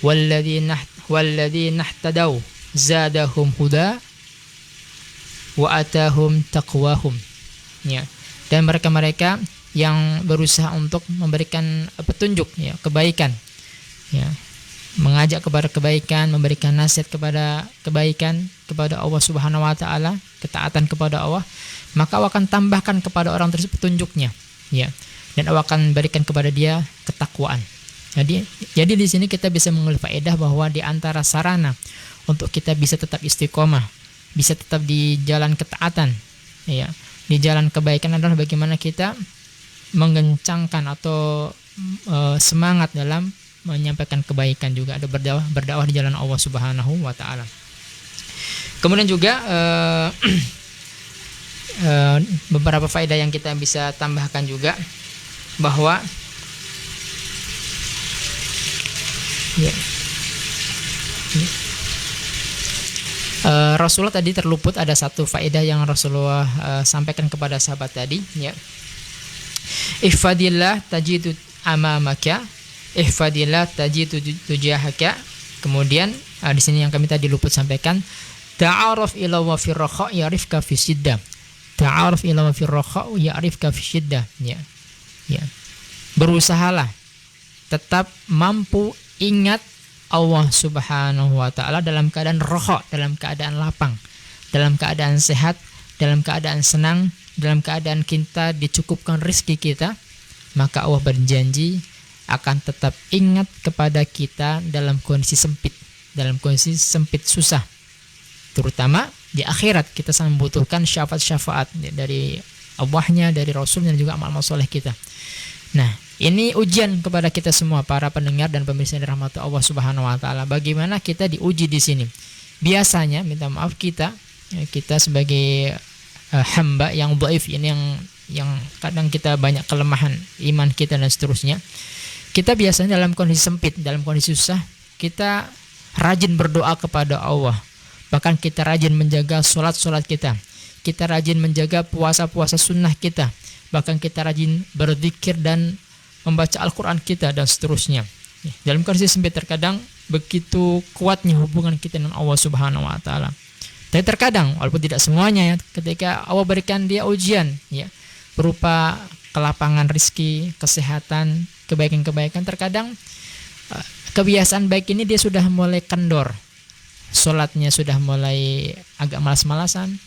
walladzina ihtadaw zadahum huda wa atahum taqwahum ya. Dan mereka-mereka yang berusaha untuk memberikan petunjuk ya, kebaikan ya, mengajak kepada kebaikan, memberikan nasihat kepada kebaikan, kepada Allah Subhanahu wa taala, ketaatan kepada Allah, maka Allah akan tambahkan kepada orang tersebut petunjuknya ya, dan Allah akan berikan kepada dia ketakwaan. Jadi di sini kita bisa mengambil faedah bahwa di antara sarana untuk kita bisa tetap istiqomah, bisa tetap di jalan ketaatan ya, di jalan kebaikan adalah bagaimana kita mengencangkan atau semangat dalam menyampaikan kebaikan, juga ada berdakwah di jalan Allah Subhanahu wa taala. Kemudian juga beberapa faedah yang kita bisa tambahkan juga, bahwa Rasulullah tadi terluput ada satu faedah yang Rasulullah sampaikan kepada sahabat tadi ya. Ihfadillah tajidu amamaka, ihfadillah tajidu tujahaka. Kemudian di sini yang kami tadi luput sampaikan, ta'aruf ila wa fir rakha ya'rifka fi syiddah. Ta'aruf ila wa fir rakha ya'rifka fi syiddah ya. Ya. Berusahalah tetap mampu ingat Allah Subhanahu wa taala dalam keadaan rakha, dalam keadaan lapang, dalam keadaan sehat, dalam keadaan senang, dalam keadaan kita dicukupkan rezeki kita, maka Allah berjanji akan tetap ingat kepada kita dalam kondisi sempit, dalam kondisi sempit susah. Terutama di akhirat kita sangat membutuhkan syafaat-syafaat dari Allahnya, dari Rasulnya, dan juga amal-amal soleh kita. Nah, ini ujian kepada kita semua para pendengar dan pemirsa yang dirahmati Allah Subhanahu wa taala. Bagaimana kita diuji di sini? Biasanya minta maaf kita sebagai hamba yang dhaif ini, yang kadang kita banyak kelemahan iman kita dan seterusnya. Kita biasanya dalam kondisi sempit, dalam kondisi susah, kita rajin berdoa kepada Allah. Bahkan kita rajin menjaga sholat kita. Kita rajin menjaga puasa sunnah kita. Bahkan kita rajin berzikir dan membaca Al-Quran kita dan seterusnya. Dalam kondisi sempit terkadang begitu kuatnya hubungan kita dengan Allah Subhanahu wa taala. Tapi terkadang, walaupun tidak semuanya ya, ketika Allah berikan dia ujian ya, berupa kelapangan rezeki, kesehatan, kebaikan-kebaikan, terkadang kebiasaan baik ini dia sudah mulai kendor. Sholatnya sudah mulai agak malas-malasan,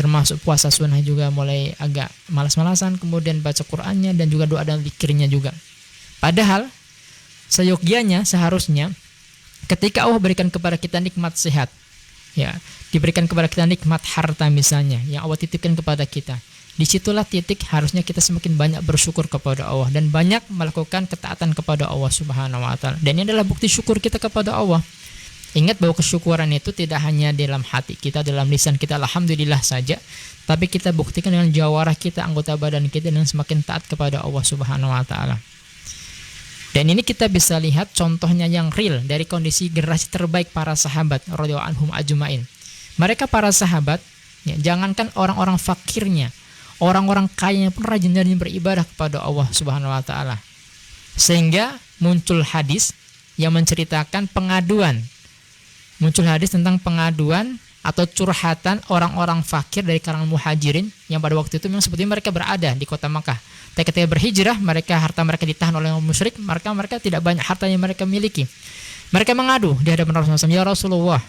termasuk puasa sunnah juga mulai agak malas-malasan, kemudian baca Qur'annya dan juga doa dan zikirnya juga. Padahal seyogyanya, seharusnya ketika Allah berikan kepada kita nikmat sehat, ya, diberikan kepada kita nikmat harta misalnya yang Allah titipkan kepada kita, disitulah titik harusnya kita semakin banyak bersyukur kepada Allah dan banyak melakukan ketaatan kepada Allah Subhanahu wa Ta'ala. Dan ini adalah bukti syukur kita kepada Allah. Ingat bahwa kesyukuran itu tidak hanya dalam hati kita, dalam lisan kita alhamdulillah saja, tapi kita buktikan dengan jawarah kita, anggota badan kita, dengan semakin taat kepada Allah Subhanahu wa Ta'ala. Dan ini kita bisa lihat contohnya yang real dari kondisi generasi terbaik para sahabat radhiyallahu anhum ajmain. Mereka para sahabat, ya, jangankan orang-orang fakirnya, orang-orang kaya pun rajin beribadah kepada Allah Subhanahu wa Ta'ala. Sehingga muncul hadis yang menceritakan pengaduan. Muncul hadis tentang pengaduan atau curhatan orang-orang fakir dari kalangan muhajirin yang pada waktu itu memang sebetulnya mereka berada di kota Makkah. Tapi ketika berhijrah, harta mereka ditahan oleh orang musyrik, mereka tidak banyak harta yang mereka miliki. Mereka mengadu di hadapan Rasulullah SAW, "Ya Rasulullah,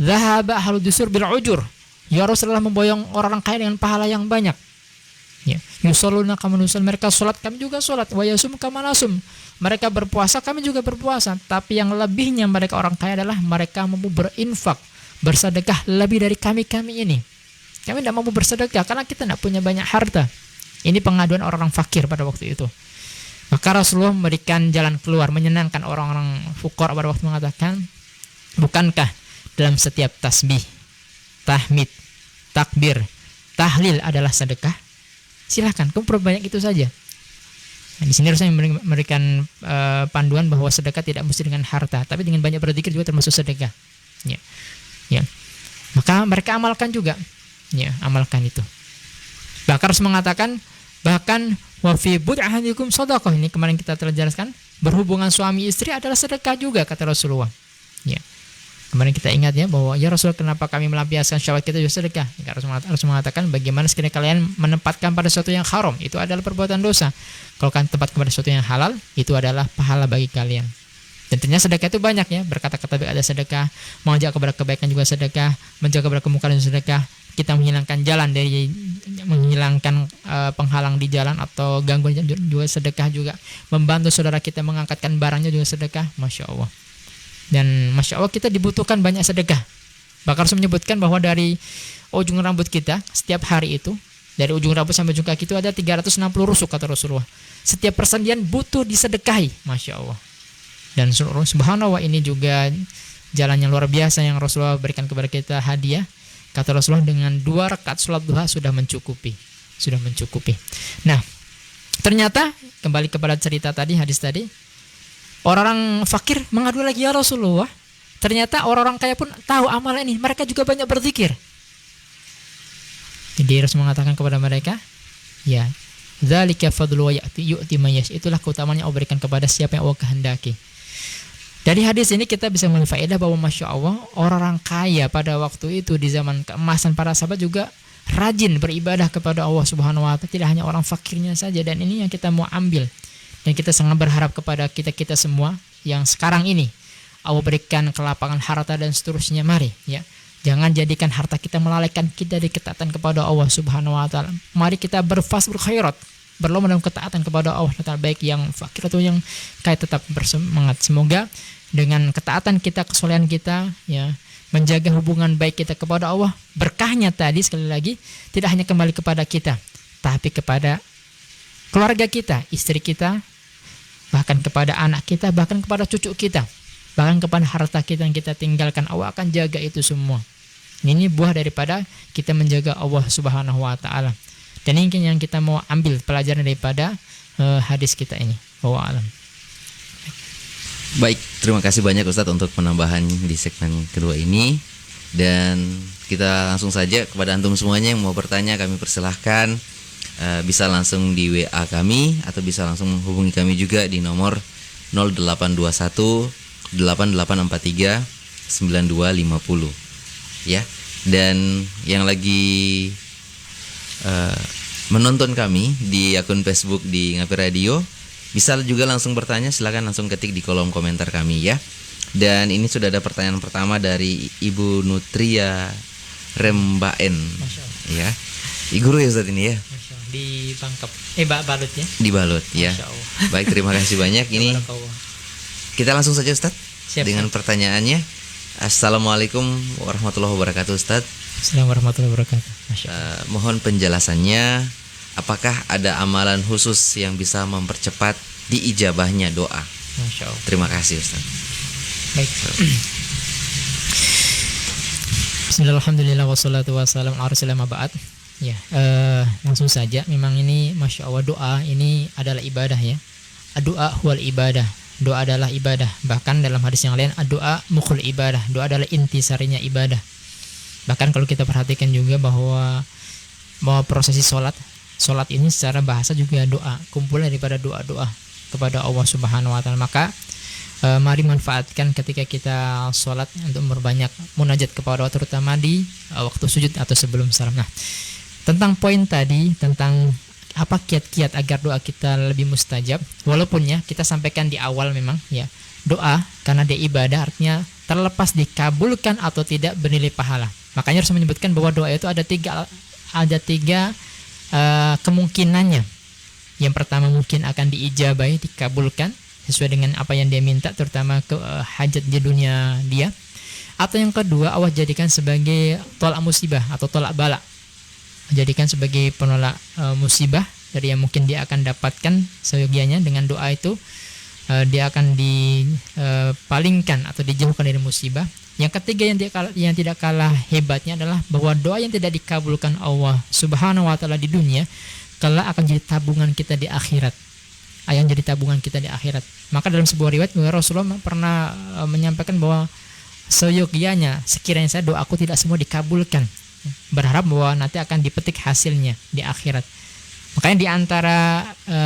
dhahaba ahlu dusur bil ujur." Ya Rasulullah memboyong orang-orang kaya dengan pahala yang banyak. Ya, yusalluna kama nusall, mereka salat, kami juga salat, wa yasum kama nasum, mereka berpuasa, kami juga berpuasa. Tapi yang lebihnya mereka orang kaya adalah mereka mampu berinfak, bersedekah lebih dari kami ini. Kami tidak mampu bersedekah karena kita tidak punya banyak harta. Ini pengaduan orang-orang fakir pada waktu itu. Maka Rasulullah memberikan jalan keluar, menyenangkan orang-orang fukara pada waktu mengatakan, bukankah dalam setiap tasbih, tahmid, takbir, tahlil adalah sedekah? Silahkan, kamu perbanyak itu saja. Nah, di sini Rasulullah memberikan panduan bahwa sedekah tidak mesti dengan harta, tapi dengan banyak berzikir juga termasuk sedekah. Ya. Ya. Maka mereka amalkan juga. Ya, amalkan itu. Bahkan Rasul mengatakan, bahkan wa fi bud'ahadikum shadaqah, ini kemarin kita telah jelaskan, berhubungan suami istri adalah sedekah juga kata Rasulullah. Ya. Kemarin kita ingat ya bahwa ya Rasul, kenapa kami melampiaskan syahwat kita juga sedekah? Ya, Rasul mengatakan bagaimana sekiranya kalian menempatkan pada sesuatu yang haram, itu adalah perbuatan dosa. Kalau kalian tempat kepada sesuatu yang halal, itu adalah pahala bagi kalian. Dan ternyata sedekah itu banyak ya, berkata-kata baik ada sedekah, mengajak kepada kebaikan juga sedekah, menjaga kepada kemungkaran sedekah, kita menghilangkan jalan dari menghilangkan penghalang di jalan atau gangguan juga sedekah juga, membantu saudara kita mengangkatkan barangnya juga sedekah, masya Allah. Dan masya Allah kita dibutuhkan banyak sedekah. Bahkan Rasul menyebutkan bahwa dari ujung rambut kita setiap hari itu, dari ujung rambut sampai ujung kaki itu ada 360 rusuk kata Rasulullah. Setiap persendian butuh disedekahi, masya Allah. Dan subhanallah, ini juga jalan yang luar biasa yang Rasulullah berikan kepada kita hadiah. Kata Rasulullah, dengan 2 rakaat sholat duha sudah mencukupi. Nah, ternyata kembali kepada cerita tadi, hadis tadi, orang fakir mengadu lagi, ya Rasulullah, ternyata orang-orang kaya pun tahu amalan ini, mereka juga banyak berzikir. Jadi Rasul mengatakan kepada mereka, ya, dzalika fadlu wa yu'ti man yasha, itulah keutamaan yang Allah berikan kepada siapa yang Allah kehendaki. Dari hadis ini kita bisa mengambil faedah bahwa masya Allah, orang-orang kaya pada waktu itu di zaman keemasan para sahabat juga rajin beribadah kepada Allah Subhanahu wa Ta'ala, tidak hanya orang fakirnya saja. Dan ini yang kita mau ambil, dan kita sangat berharap kepada kita semua yang sekarang ini Allah berikan kelapangan harta dan seterusnya. Mari ya, jangan jadikan harta kita melalaikan kita dari ketaatan kepada Allah Subhanahu wa Ta'ala. Mari kita berfasbur khairat, berlomba dalam ketaatan kepada Allah Ta'ala, baik yang fakir atau yang kaya, tetap bersemangat. Semoga dengan ketaatan kita, kesolehan kita, ya, menjaga hubungan baik kita kepada Allah, berkahnya tadi sekali lagi tidak hanya kembali kepada kita, tapi kepada keluarga kita, istri kita, bahkan kepada anak kita, bahkan kepada cucu kita, bahkan kepada harta kita yang kita tinggalkan. Allah akan jaga itu semua. Ini buah daripada kita menjaga Allah Subhanahu wa Ta'ala. Dan ini yang kita mau ambil pelajaran daripada hadis kita ini. Wallahu a'lam. Baik, terima kasih banyak Ustadz untuk penambahan di segmen kedua ini. Dan kita langsung saja kepada antum semuanya yang mau bertanya, kami persilahkan bisa langsung di WA kami atau bisa langsung menghubungi kami juga di nomor 0821 8843 9250 ya. Dan yang lagi menonton kami di akun Facebook di Ngapi Radio, Bisa juga langsung bertanya, silakan langsung ketik di kolom komentar kami ya. Dan ini sudah ada pertanyaan pertama dari Ibu Nutria Rembaen. Masya Allah. Ya. Guru ya Ustaz ini ya. Masya Allah. Di Bangkep. Balut ya. Dibalut ya. Masya Allah. Baik, terima kasih banyak. Ini Barakallah. kita langsung saja Ustaz Siap, dengan pertanyaannya. Assalamualaikum warahmatullahi wabarakatuh Ustaz. Assalamualaikum warahmatullahi wabarakatuh. Masya Allah. Mohon penjelasannya, apakah ada amalan khusus yang bisa mempercepat diijabahnya doa? Masya Allah. Terima kasih Ustaz. Baik. Bismillahirrahmanirrahim. Wassalatu wassalamu ala rasulillah ma ba'd. Ya, langsung saja. Memang ini Masya Allah, doa ini adalah ibadah ya. Doa huwal ibadah. Doa adalah ibadah. Bahkan dalam hadis yang lain, doa mukhul ibadah. Doa adalah intisarinya ibadah. Bahkan kalau kita perhatikan juga bahwa prosesi sholat ini secara bahasa juga doa, kumpulan daripada doa-doa kepada Allah Subhanahu wa taala. Maka mari manfaatkan ketika kita sholat untuk memperbanyak munajat kepada Allah, terutama di waktu sujud atau sebelum salam. Nah, tentang poin tadi tentang apa kiat-kiat agar doa kita lebih mustajab, walaupun ya kita sampaikan di awal memang ya, doa karena dia ibadah artinya terlepas dikabulkan atau tidak bernilai pahala. Makanya harus menyebutkan bahwa doa itu ada tiga kemungkinannya. Yang pertama mungkin akan diijabahi, dikabulkan sesuai dengan apa yang dia minta, terutama ke hajat di dunia dia. Atau yang kedua, Allah jadikan sebagai tolak musibah atau tolak bala, jadikan sebagai penolak musibah dari yang mungkin dia akan dapatkan seyogianya. Dengan doa itu dia akan dipalingkan atau dijauhkan dari musibah. Yang ketiga yang tidak kalah hebatnya adalah bahwa doa yang tidak dikabulkan Allah Subhanahu wa taala di dunia kelak akan jadi tabungan kita di akhirat. Yang jadi tabungan kita di akhirat. Maka dalam sebuah riwayat Rasulullah pernah menyampaikan bahwa seyogianya sekiranya saya doaku tidak semua dikabulkan, berharap bahwa nanti akan dipetik hasilnya di akhirat. Makanya di antara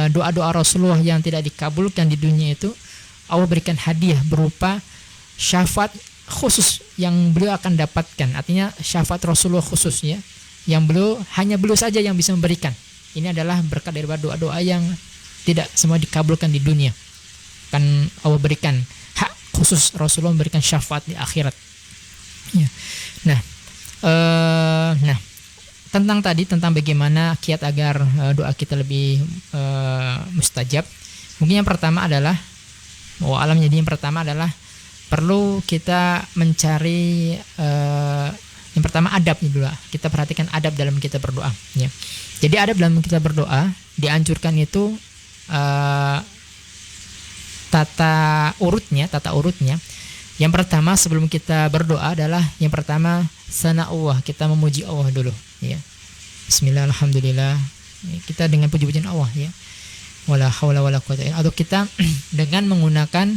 doa-doa Rasulullah yang tidak dikabulkan di dunia itu, Allah berikan hadiah berupa syafaat khusus yang beliau akan dapatkan. Artinya syafaat Rasulullah khusus ya, yang hanya beliau saja yang bisa memberikan. Ini adalah berkat dari doa-doa yang tidak semua dikabulkan di dunia. Kan Allah berikan hak khusus, Rasulullah memberikan syafaat di akhirat. Ya. Nah, tentang bagaimana kiat agar doa kita lebih mustajab. Mungkin yang pertama adalah yang pertama adalah perlu kita mencari yang pertama adab dulu. Kita perhatikan adab dalam kita berdoa ya. Jadi adab dalam kita berdoa dianjurkan itu tata urutnya. Yang pertama sebelum kita berdoa adalah yang pertama sana Allah, kita memuji Allah dulu ya. Bismillah, alhamdulillah. Kita dengan puji-pujian Allah ya. Wala haula wala quwwata illa billah. Atau kita dengan menggunakan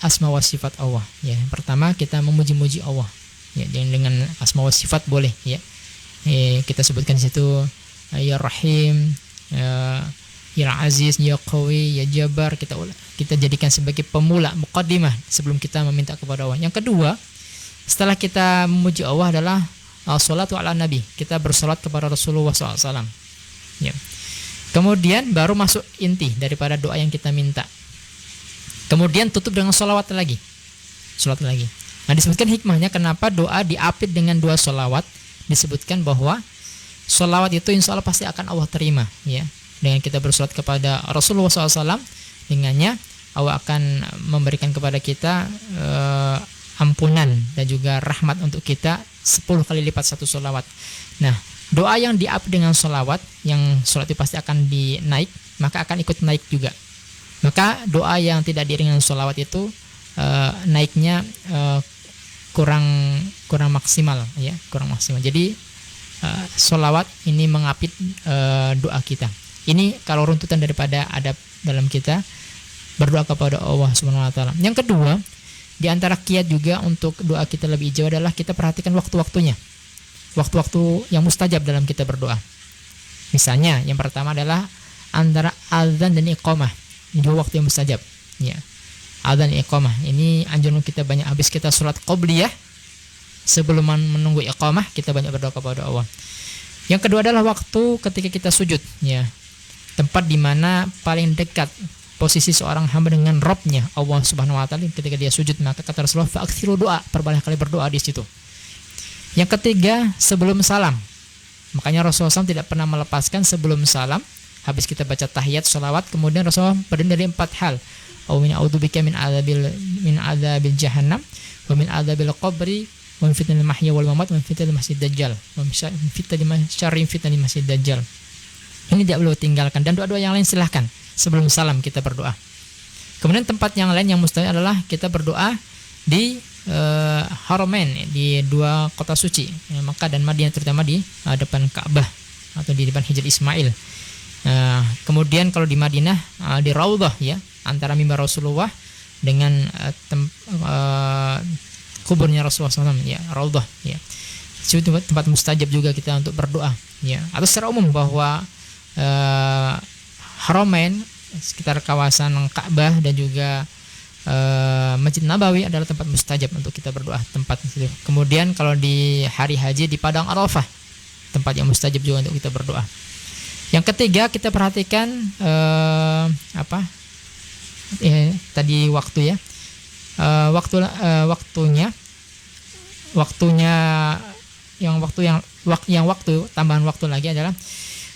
asma wa sifat Allah ya. Yang pertama kita memuji-muji Allah ya, dengan asma wa sifat boleh ya. Kita sebutkan di situ ya Rahim, ya Aziz, ya Qawi, ya Jabbar. Kita jadikan sebagai pemula, muqaddimah sebelum kita meminta kepada Allah. Yang kedua, setelah kita memuji Allah adalah sholatu ala Nabi. Kita bersolat kepada Rasulullah SAW ya. Kemudian baru masuk inti daripada doa yang kita minta. Kemudian tutup dengan sholawat lagi. Nah, disebutkan hikmahnya kenapa doa diapit dengan dua sholawat. Disebutkan bahwa sholawat itu insya Allah pasti akan Allah terima ya. Dengan kita bersolat kepada Rasulullah SAW, dengannya Allah akan memberikan kepada kita ampunan dan juga rahmat untuk kita 10 kali lipat satu sholawat. Nah, doa yang diapit dengan sholawat, yang sholat itu pasti akan dinaik, maka akan ikut naik juga. Maka doa yang tidak diiringi dengan sholawat itu naiknya kurang maksimal ya, kurang maksimal. Jadi sholawat ini mengapit doa kita. Ini kalau runtutan daripada adab dalam kita berdoa kepada Allah Subhanahu wa taala. Yang kedua, di antara kiat juga untuk doa kita lebih hijau adalah kita perhatikan waktu-waktunya. Waktu-waktu yang mustajab dalam kita berdoa. Misalnya, yang pertama adalah antara azan dan iqamah. Ini dua waktu yang mustajab ya. Azan dan iqamah. Ini anjuran kita banyak habis kita sholat qobliyah, sebelum menunggu iqamah kita banyak berdoa kepada Allah. Yang kedua adalah waktu ketika kita sujud ya. tempat di mana paling dekat posisi seorang hamba dengan Robnya Allah Subhanahu wa taala ketika dia sujud. Maka kata Rasulullah, fa'aktsiru doa, perbanyak kali berdoa di situ. Yang ketiga, sebelum salam. Makanya Rasulullah SAW tidak pernah melepaskan sebelum salam. Habis kita baca tahiyat, sholawat, kemudian Rasulullah berdiri dari 4 hal. A'udzubika min adzabil jahannam, wa min adzabil qabri, wa min fitnatil mahya wal mamat, wa min fitnatil masjid dajjal, wa min syarri fitnatil masjid dajjal. Ini tidak perlu tinggalkan. Dan doa-doa yang lain silahkan sebelum salam kita berdoa. Kemudian tempat yang lain yang mustahil adalah kita berdoa di Haramain, di 2 kota suci, Makkah dan Madinah, terutama di depan Ka'bah atau di depan Hijr Ismail. Kemudian kalau di Madinah di Raudhah, ya, antara mimbar Rasulullah dengan kuburnya Rasulullah SAW, ya, Raudhah, ya. Itu tempat mustajab juga kita untuk berdoa, ya. Atau secara umum bahwa Haramain, sekitar kawasan Ka'bah dan juga Masjid Nabawi adalah tempat mustajab untuk kita berdoa, tempat itu. Kemudian kalau di hari haji di Padang Arafah, tempat yang mustajab juga untuk kita berdoa. Yang ketiga, kita perhatikan tadi waktu, ya. Tambahan waktu lagi adalah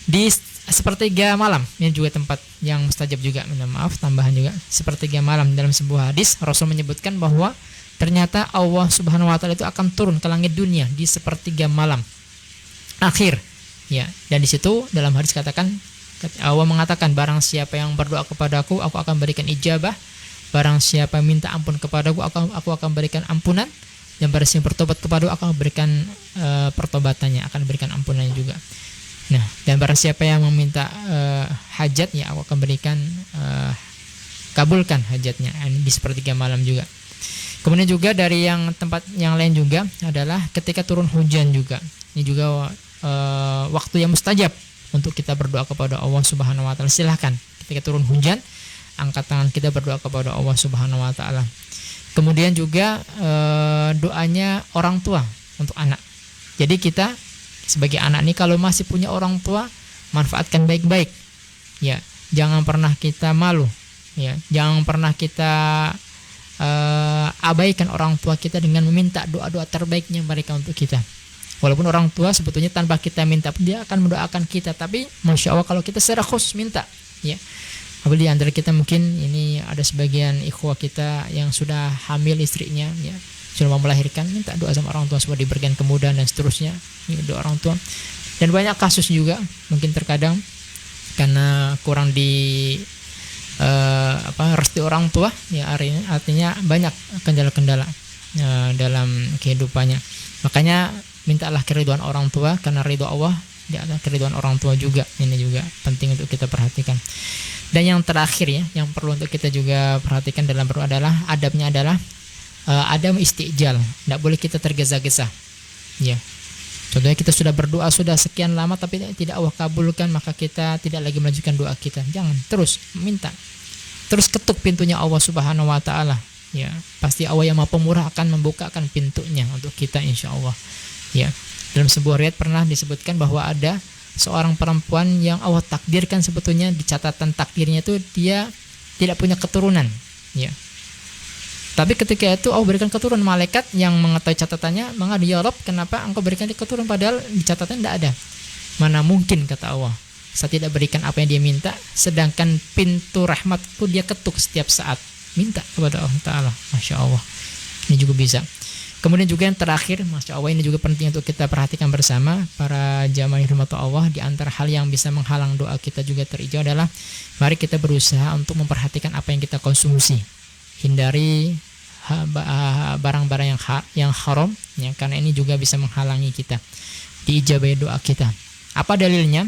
di sepertiga malam. Ini juga tempat yang mustajab juga. Maaf, tambahan juga sepertiga malam. Dalam sebuah hadis Rasul menyebutkan bahwa ternyata Allah Subhanahu wa taala itu akan turun ke langit dunia di sepertiga malam akhir, ya. Dan di situ dalam hadis Allah mengatakan, barang siapa yang berdoa kepadaku, aku akan berikan ijabah. Barang siapa minta ampun kepadaku, aku akan berikan ampunan. Dan barang siapa bertobat kepadaku, aku akan berikan pertobatannya, akan berikan ampunannya juga. Nah, dan barang siapa yang meminta hajat, ya, aku akan berikan kabulkan hajatnya. Ini di sepertiga malam juga. Kemudian juga dari yang tempat yang lain juga adalah ketika turun hujan juga. Ini juga waktu yang mustajab untuk kita berdoa kepada Allah Subhanahu wa taala. Silahkan ketika turun hujan, angkat tangan kita berdoa kepada Allah Subhanahu wa taala. Kemudian juga doanya orang tua untuk anak. Jadi kita sebagai anak ini kalau masih punya orang tua, manfaatkan baik-baik, ya. Jangan pernah kita malu, ya. Jangan pernah kita abaikan orang tua kita dengan meminta doa-doa terbaiknya mereka untuk kita. Walaupun orang tua sebetulnya tanpa kita minta dia akan mendoakan kita, tapi masya Allah kalau kita secara khusus minta, ya. Apalagi di antara kita mungkin ini ada sebagian ikhwah kita yang sudah hamil istrinya, ya, sudah mau melahirkan, minta doa sama orang tua supaya diberikan kemudahan dan seterusnya, ya, doa orang tua. Dan banyak kasus juga mungkin terkadang karena kurang di restu orang tua, ya, artinya banyak kendala-kendala dalam kehidupannya. Makanya mintalah keridhaan orang tua, karena ridho Allah di atas keridhaan orang tua juga. Ini juga penting untuk kita perhatikan. Dan yang terakhir, ya, yang perlu untuk kita juga perhatikan dalam berdoa adalah adabnya adalah adam istijal. Tidak boleh kita tergesa-gesa, ya. Contohnya kita sudah berdoa sudah sekian lama tapi tidak Allah kabulkan, maka kita tidak lagi melanjutkan doa kita. Jangan, terus minta, terus ketuk pintunya Allah Subhanahu wa taala, ya. Pasti Allah yang Maha Pemurah akan membukakan pintunya untuk kita, insya Allah, ya. Dalam sebuah riwayat pernah disebutkan bahwa ada seorang perempuan yang Allah takdirkan, sebetulnya di catatan takdirnya itu dia tidak punya keturunan, ya. Tapi ketika itu Allah berikan keturunan, malaikat yang mengetahui catatannya mengadu, ya Rabb, kenapa engkau berikan dia keturunan padahal di catatan tidak ada? Mana mungkin, kata Allah, saya tidak berikan apa yang dia minta, sedangkan pintu rahmatku dia ketuk setiap saat. Minta kepada Allah Ta'ala, Masya Allah. Ini juga bisa. Kemudian juga yang terakhir, Masya Allah, ini juga penting untuk kita perhatikan bersama para jamaah rahmat Allah. Di antara hal yang bisa menghalang doa kita juga terijabah adalah mari kita berusaha untuk memperhatikan apa yang kita konsumsi. Hindari barang-barang yang haram, ya, karena ini juga bisa menghalangi kita diijabahi doa kita. Apa dalilnya?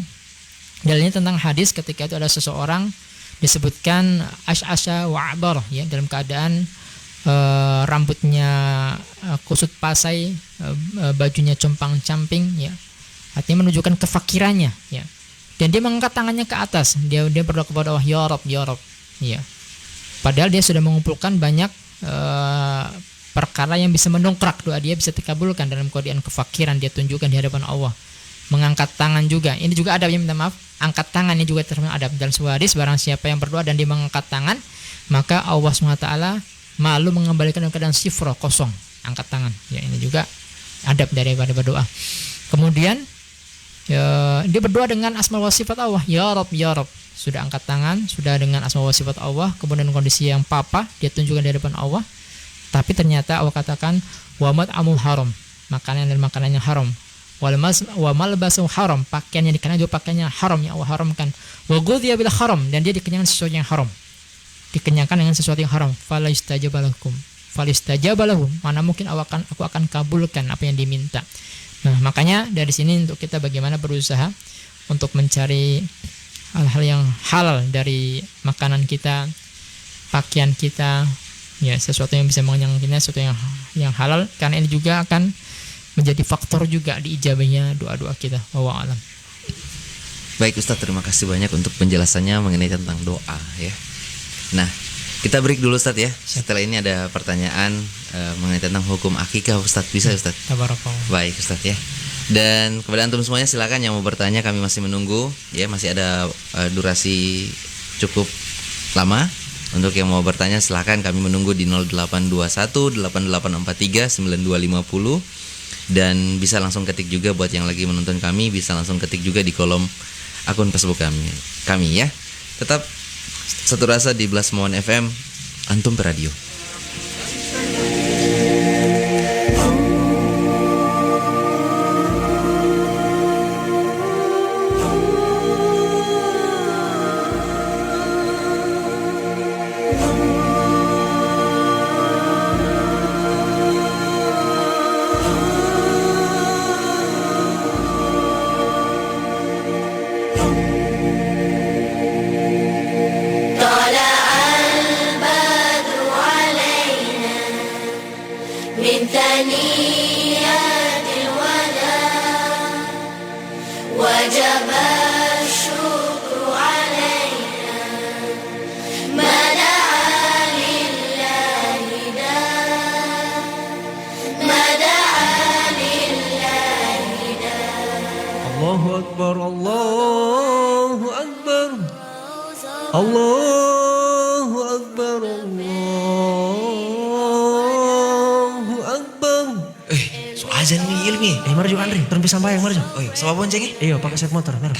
Dalilnya tentang hadis ketika itu ada seseorang disebutkan asy'asha wa'bar, ya, dalam keadaan rambutnya kusut pasai, bajunya compang-camping, ya, artinya menunjukkan kefakirannya, ya. Dan dia mengangkat tangannya ke atas, dia berdoa kepada Allah, ya Rabb, ya Rabb, ya. Padahal dia sudah mengumpulkan banyak perkara yang bisa mendongkrak doa dia, bisa dikabulkan dalam keadaan kefakiran dia tunjukkan di hadapan Allah. mengangkat tangan juga. Ini juga adab, minta maaf. Angkat tangan ini juga termasuk adab. Dalam sebuah hadis, barang siapa yang berdoa dan dia mengangkat tangan, maka Allah SWT malu mengembalikan dalam keadaan sifra, kosong. Angkat tangan. Ya, ini juga adab daripada berdoa. Kemudian dia berdoa dengan asma wa sifat Allah. Ya Rabb, ya Rabb. Sudah angkat tangan, sudah dengan asma wa sifat Allah, kemudian kondisi yang papa, dia tunjukkan di depan Allah. Tapi ternyata Allah katakan wa mat'amul haram, makanan dan makanan yang haram. Wa malbasu haram, pakaian yang dikenakan juga pakaian yang haram yang Allah haramkan. Wa ghudhiya bil haram, dan dia dikenyangkan sesuatu yang haram. Dikenyangkan dengan sesuatu yang haram. Fala istajaba lahum, mana mungkin aku akan kabulkan apa yang diminta. Nah, makanya dari sini untuk kita bagaimana berusaha untuk mencari hal-hal yang halal dari makanan kita, pakaian kita, ya sesuatu yang bisa mengenyangkan kita, sesuatu yang halal, karena ini juga akan menjadi faktor juga diijabahnya doa-doa kita. Wallahu a'lam. Baik Ustadz, terima kasih banyak untuk penjelasannya mengenai tentang doa ya. Nah, kita break dulu Ustadz ya. Setelah ini ada pertanyaan mengenai tentang hukum akikah Ustadz. Bisa Ustadz? Tabarakallah. Baik Ustadz ya. Dan kepada antum semuanya silakan yang mau bertanya, kami masih menunggu ya, masih ada durasi cukup lama. Untuk yang mau bertanya silakan, kami menunggu di 0821 8843 9250. Dan bisa langsung ketik juga buat yang lagi menonton kami, bisa langsung ketik juga di kolom akun Facebook kami ya. Tetap satu rasa di Blast Mohon FM, Antum Radio. Allahu Akbar, Allahu Akbar, Allahu Akbar, Allahu Akbar. So azan ni ilmi. Mari jo Andre, turun pisang bayang mari jo. Oh, sama bonceng eh? Iya, pakai set motor, mari.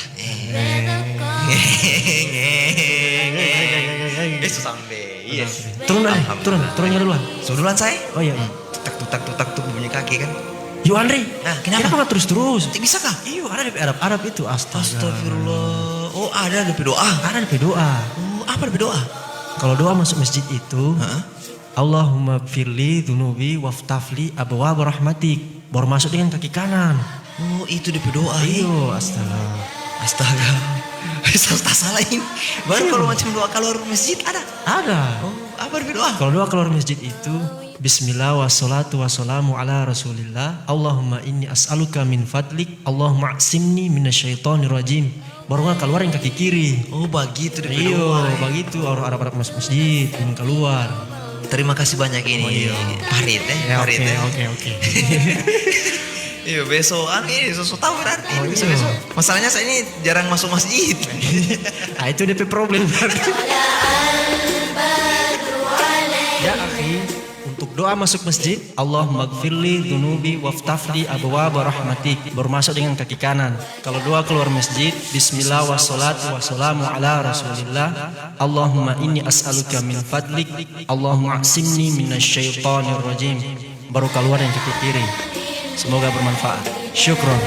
Sampai. Iya. Turun turunnya duluan. So duluan saya. Oh iya. Tutak bunyi kaki kan. Yo Andre. Nah, kenapa nggak terus? Bisa kah? Iya, ada di Arab itu. Astagfirullah. Oh, ada di doa. Ada di doa. Oh, apa di doa? Kalau doa masuk masjid itu, Allahumma firli dunubi waftafli abwaab rahmatik. Baru masuk dengan kaki kanan. Oh, itu di doa. Iya, astaga. Tak salahin. Baru kalau macam doa keluar masjid ada. Ada. Oh, apa di doa? Kalau doa keluar masjid itu Bismillah wassalatu wassalamu ala rasulillah. Allahumma inni as'aluka min fadlik. Allahumma a'simni minasyaitonir rajim. Baru kan keluar yang kaki kiri. Oh, begitu di Iya, doa. begitu orang Arab masuk masjid yang keluar. Terima kasih banyak ini. Parit Parit Oke. Iya, besok ini so tahu berarti. Besok. Masalahnya saya ini jarang masuk masjid. Nah, itu DP problem berarti. Ya akhi, untuk doa masuk masjid, Allahumma gfirli dunubi waftafli abwaab rahmatik. Baru masuk dengan kaki kanan. Kalau doa keluar masjid, Bismillah wassalatu wassalamu ala rasulillah. Allahumma inni as'aluka min fadlik. Allahumma a'simni minasyaitonir rajim. Baru keluar yang kaki kiri. Semoga bermanfaat. Syukron.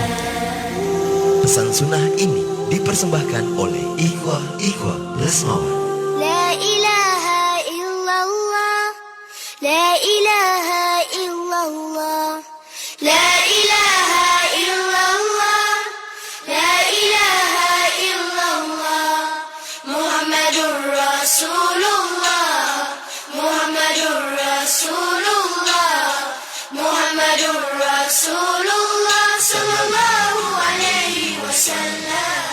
Pesan sunnah ini dipersembahkan oleh Ikhwah Blast Mohon. La ilaha illallah, la ilaha illallah, la ilaha illallah, la ilaha illallah, Muhammadur Rasulullah, Muhammadur Rasulullah, Muhammadur Rasulullah sallallahu alaihi wasallam.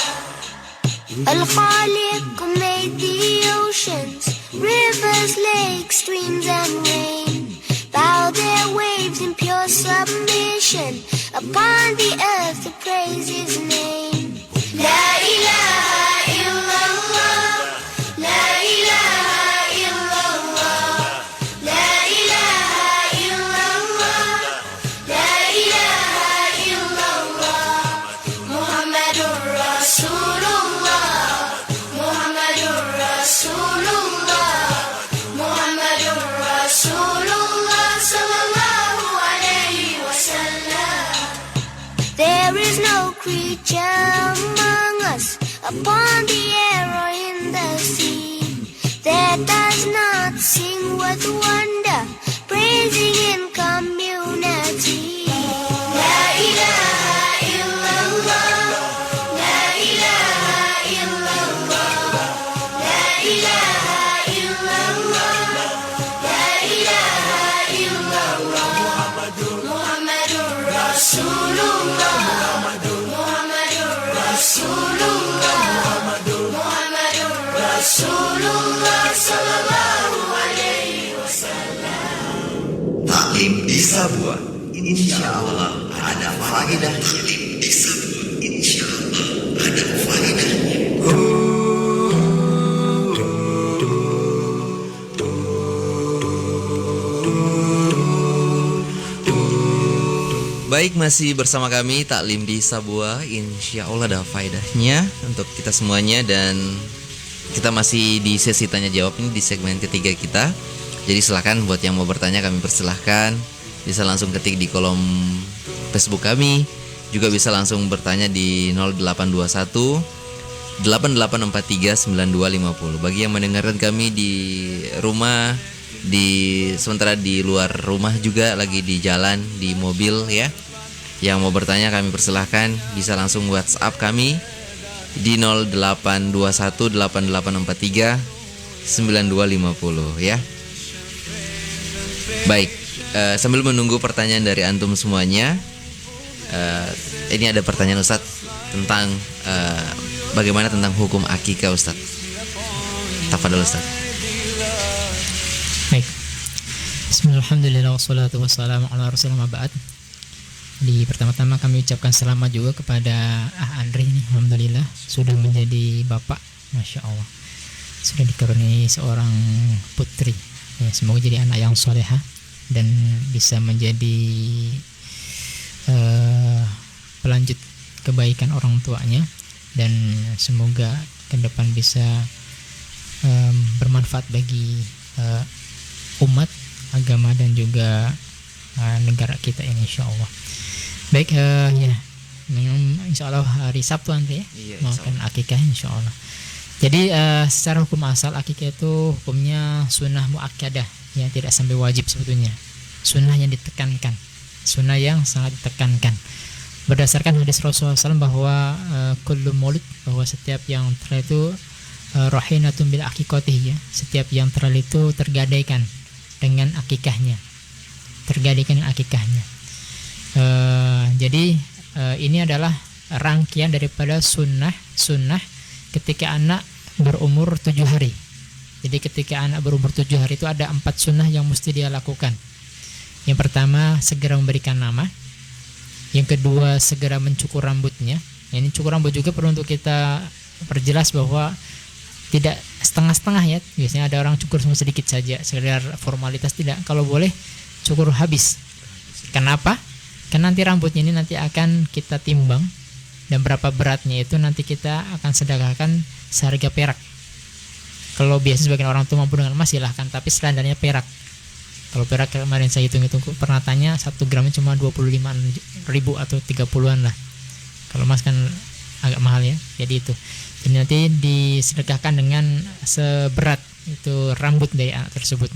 Al-Khaliq made the oceans, rivers, lakes, streams and rain. Bow their waves in pure submission. Upon the earth to praise his name. creature among us, upon the air or in the sea, that does not sing with wonder, praising in community. La ilaha illallah, la ilaha illallah, la ilaha illallah, la ilaha illallah, Muhammadur Rasulullah, Muhammadur Rasulullah, Muhammadur Rasulullah sallallahu alaihi wasallam. Taklim di Sabua, insya Allah ada faedah. Taklim di Sabua, insya Allah ada faedahnya. Baik, masih bersama kami Taklim di Sabua, insya Allah ada faedahnya untuk kita semuanya. Dan kita masih di sesi tanya jawab ini di segmen ketiga kita. Jadi silakan buat yang mau bertanya, kami persilahkan. Bisa langsung ketik di kolom Facebook kami. Juga bisa langsung bertanya di 0821 8843 9250. Bagi yang mendengarkan kami di rumah, sementara di luar rumah juga, lagi di jalan, di mobil ya, yang mau bertanya kami persilahkan bisa langsung WhatsApp kami di 0821 8843 9250 ya. Baik, sambil menunggu pertanyaan dari antum semuanya, ini ada pertanyaan Ustadz tentang bagaimana tentang hukum akikah Ustadz. Tafadhol Ustadz. Baik. Bismillahirrahmanirrahim. Wassalatu wassalamu ala rasulillah ba'd. Di pertama-tama kami ucapkan selamat juga kepada Andri ini. Alhamdulillah sudah menjadi bapak. Masya Allah, sudah dikaruniai seorang putri ya, semoga jadi anak yang solehah dan bisa menjadi pelanjut kebaikan orang tuanya, dan semoga ke depan bisa bermanfaat bagi umat, agama, dan juga negara kita ini insyaallah. Baik, ya, insyaallah hari Sabtu nanti ya, Iya, makan akikah insyaallah. Jadi secara hukum asal akikah itu hukumnya sunnah muakkadah, ya, tidak sampai wajib sebetulnya. Sunnah yang ditekankan, sunnah yang sangat ditekankan. Berdasarkan hadis Rasulullah SAW bahwa kullu maulid, bahwa setiap yang terlahir itu rahinatun bil akikotih, ya, setiap yang terlahir itu tergadaikan dengan akikahnya, tergadaikan dengan akikahnya. Jadi ini adalah rangkaian daripada sunnah ketika anak berumur 7 hari. Jadi ketika anak berumur 7 hari itu ada 4 sunnah yang mesti dia lakukan. Yang pertama, segera memberikan nama. Yang kedua, segera mencukur rambutnya. Ini cukur rambut juga perlu untuk kita perjelas bahwa tidak setengah-setengah ya. Biasanya ada orang cukur cuma sedikit saja, sekedar formalitas. Tidak, kalau boleh cukur habis. Kenapa? Karena nanti rambutnya ini nanti akan kita timbang, dan berapa beratnya itu nanti kita akan sedekahkan seharga perak. Kalau biasa sebagian orang tua mampu dengan emas silahkan, tapi standarnya perak. Kalau perak kemarin saya hitung pernah tanya 1 gramnya cuma 25.000 atau 30-an lah. Kalau emas kan agak mahal ya. Jadi itu. Jadi nanti disedekahkan dengan seberat itu rambut dari anak tersebut.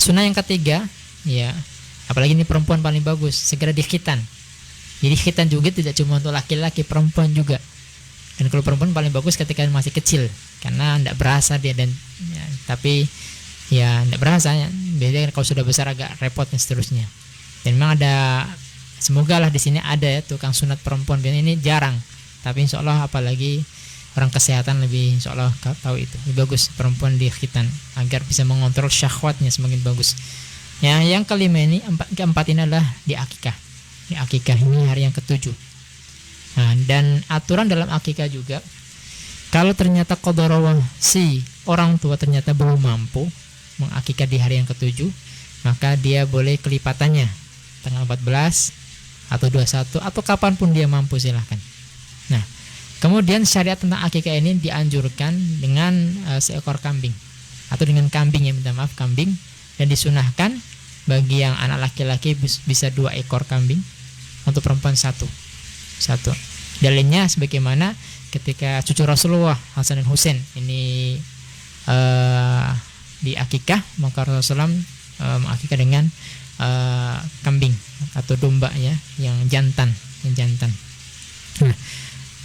Sunnah yang ketiga, ya, apalagi ini perempuan paling bagus, segera dikhitan. Jadi khitan juga tidak cuma untuk laki-laki, perempuan juga. Dan kalau perempuan paling bagus ketika masih kecil, karena tidak berasa dia, dan ya, tapi ya tidak berasa ya. Biasanya kalau sudah besar agak repot dan seterusnya. Dan memang ada, semoga lah di sini ada ya tukang sunat perempuan. Biasanya ini jarang, tapi insya Allah apalagi orang kesehatan lebih insya Allah tahu itu. Lebih bagus perempuan dikhitan agar bisa mengontrol syahwatnya semakin bagus. Ya, yang kelima ini, keempat ini adalah di akikah. Di akikah ini hari yang ke-7. Nah, dan aturan dalam akikah juga, kalau ternyata qadarullah si orang tua ternyata belum mampu mengakikah di hari yang ke-7, maka dia boleh kelipatannya tanggal 14 atau 21 atau kapanpun dia mampu, silahkan. Nah, kemudian syariat tentang akikah ini dianjurkan dengan seekor kambing atau dengan kambing, ya, minta maaf, kambing, dan disunahkan bagi yang anak laki-laki bisa 2 ekor kambing, untuk perempuan 1. Satu. Dalilnya sebagaimana ketika cucu Rasulullah Hasan dan Husain ini di akikah, maka Rasulullah mengakikah dengan kambing atau domba ya, yang jantan. Nah,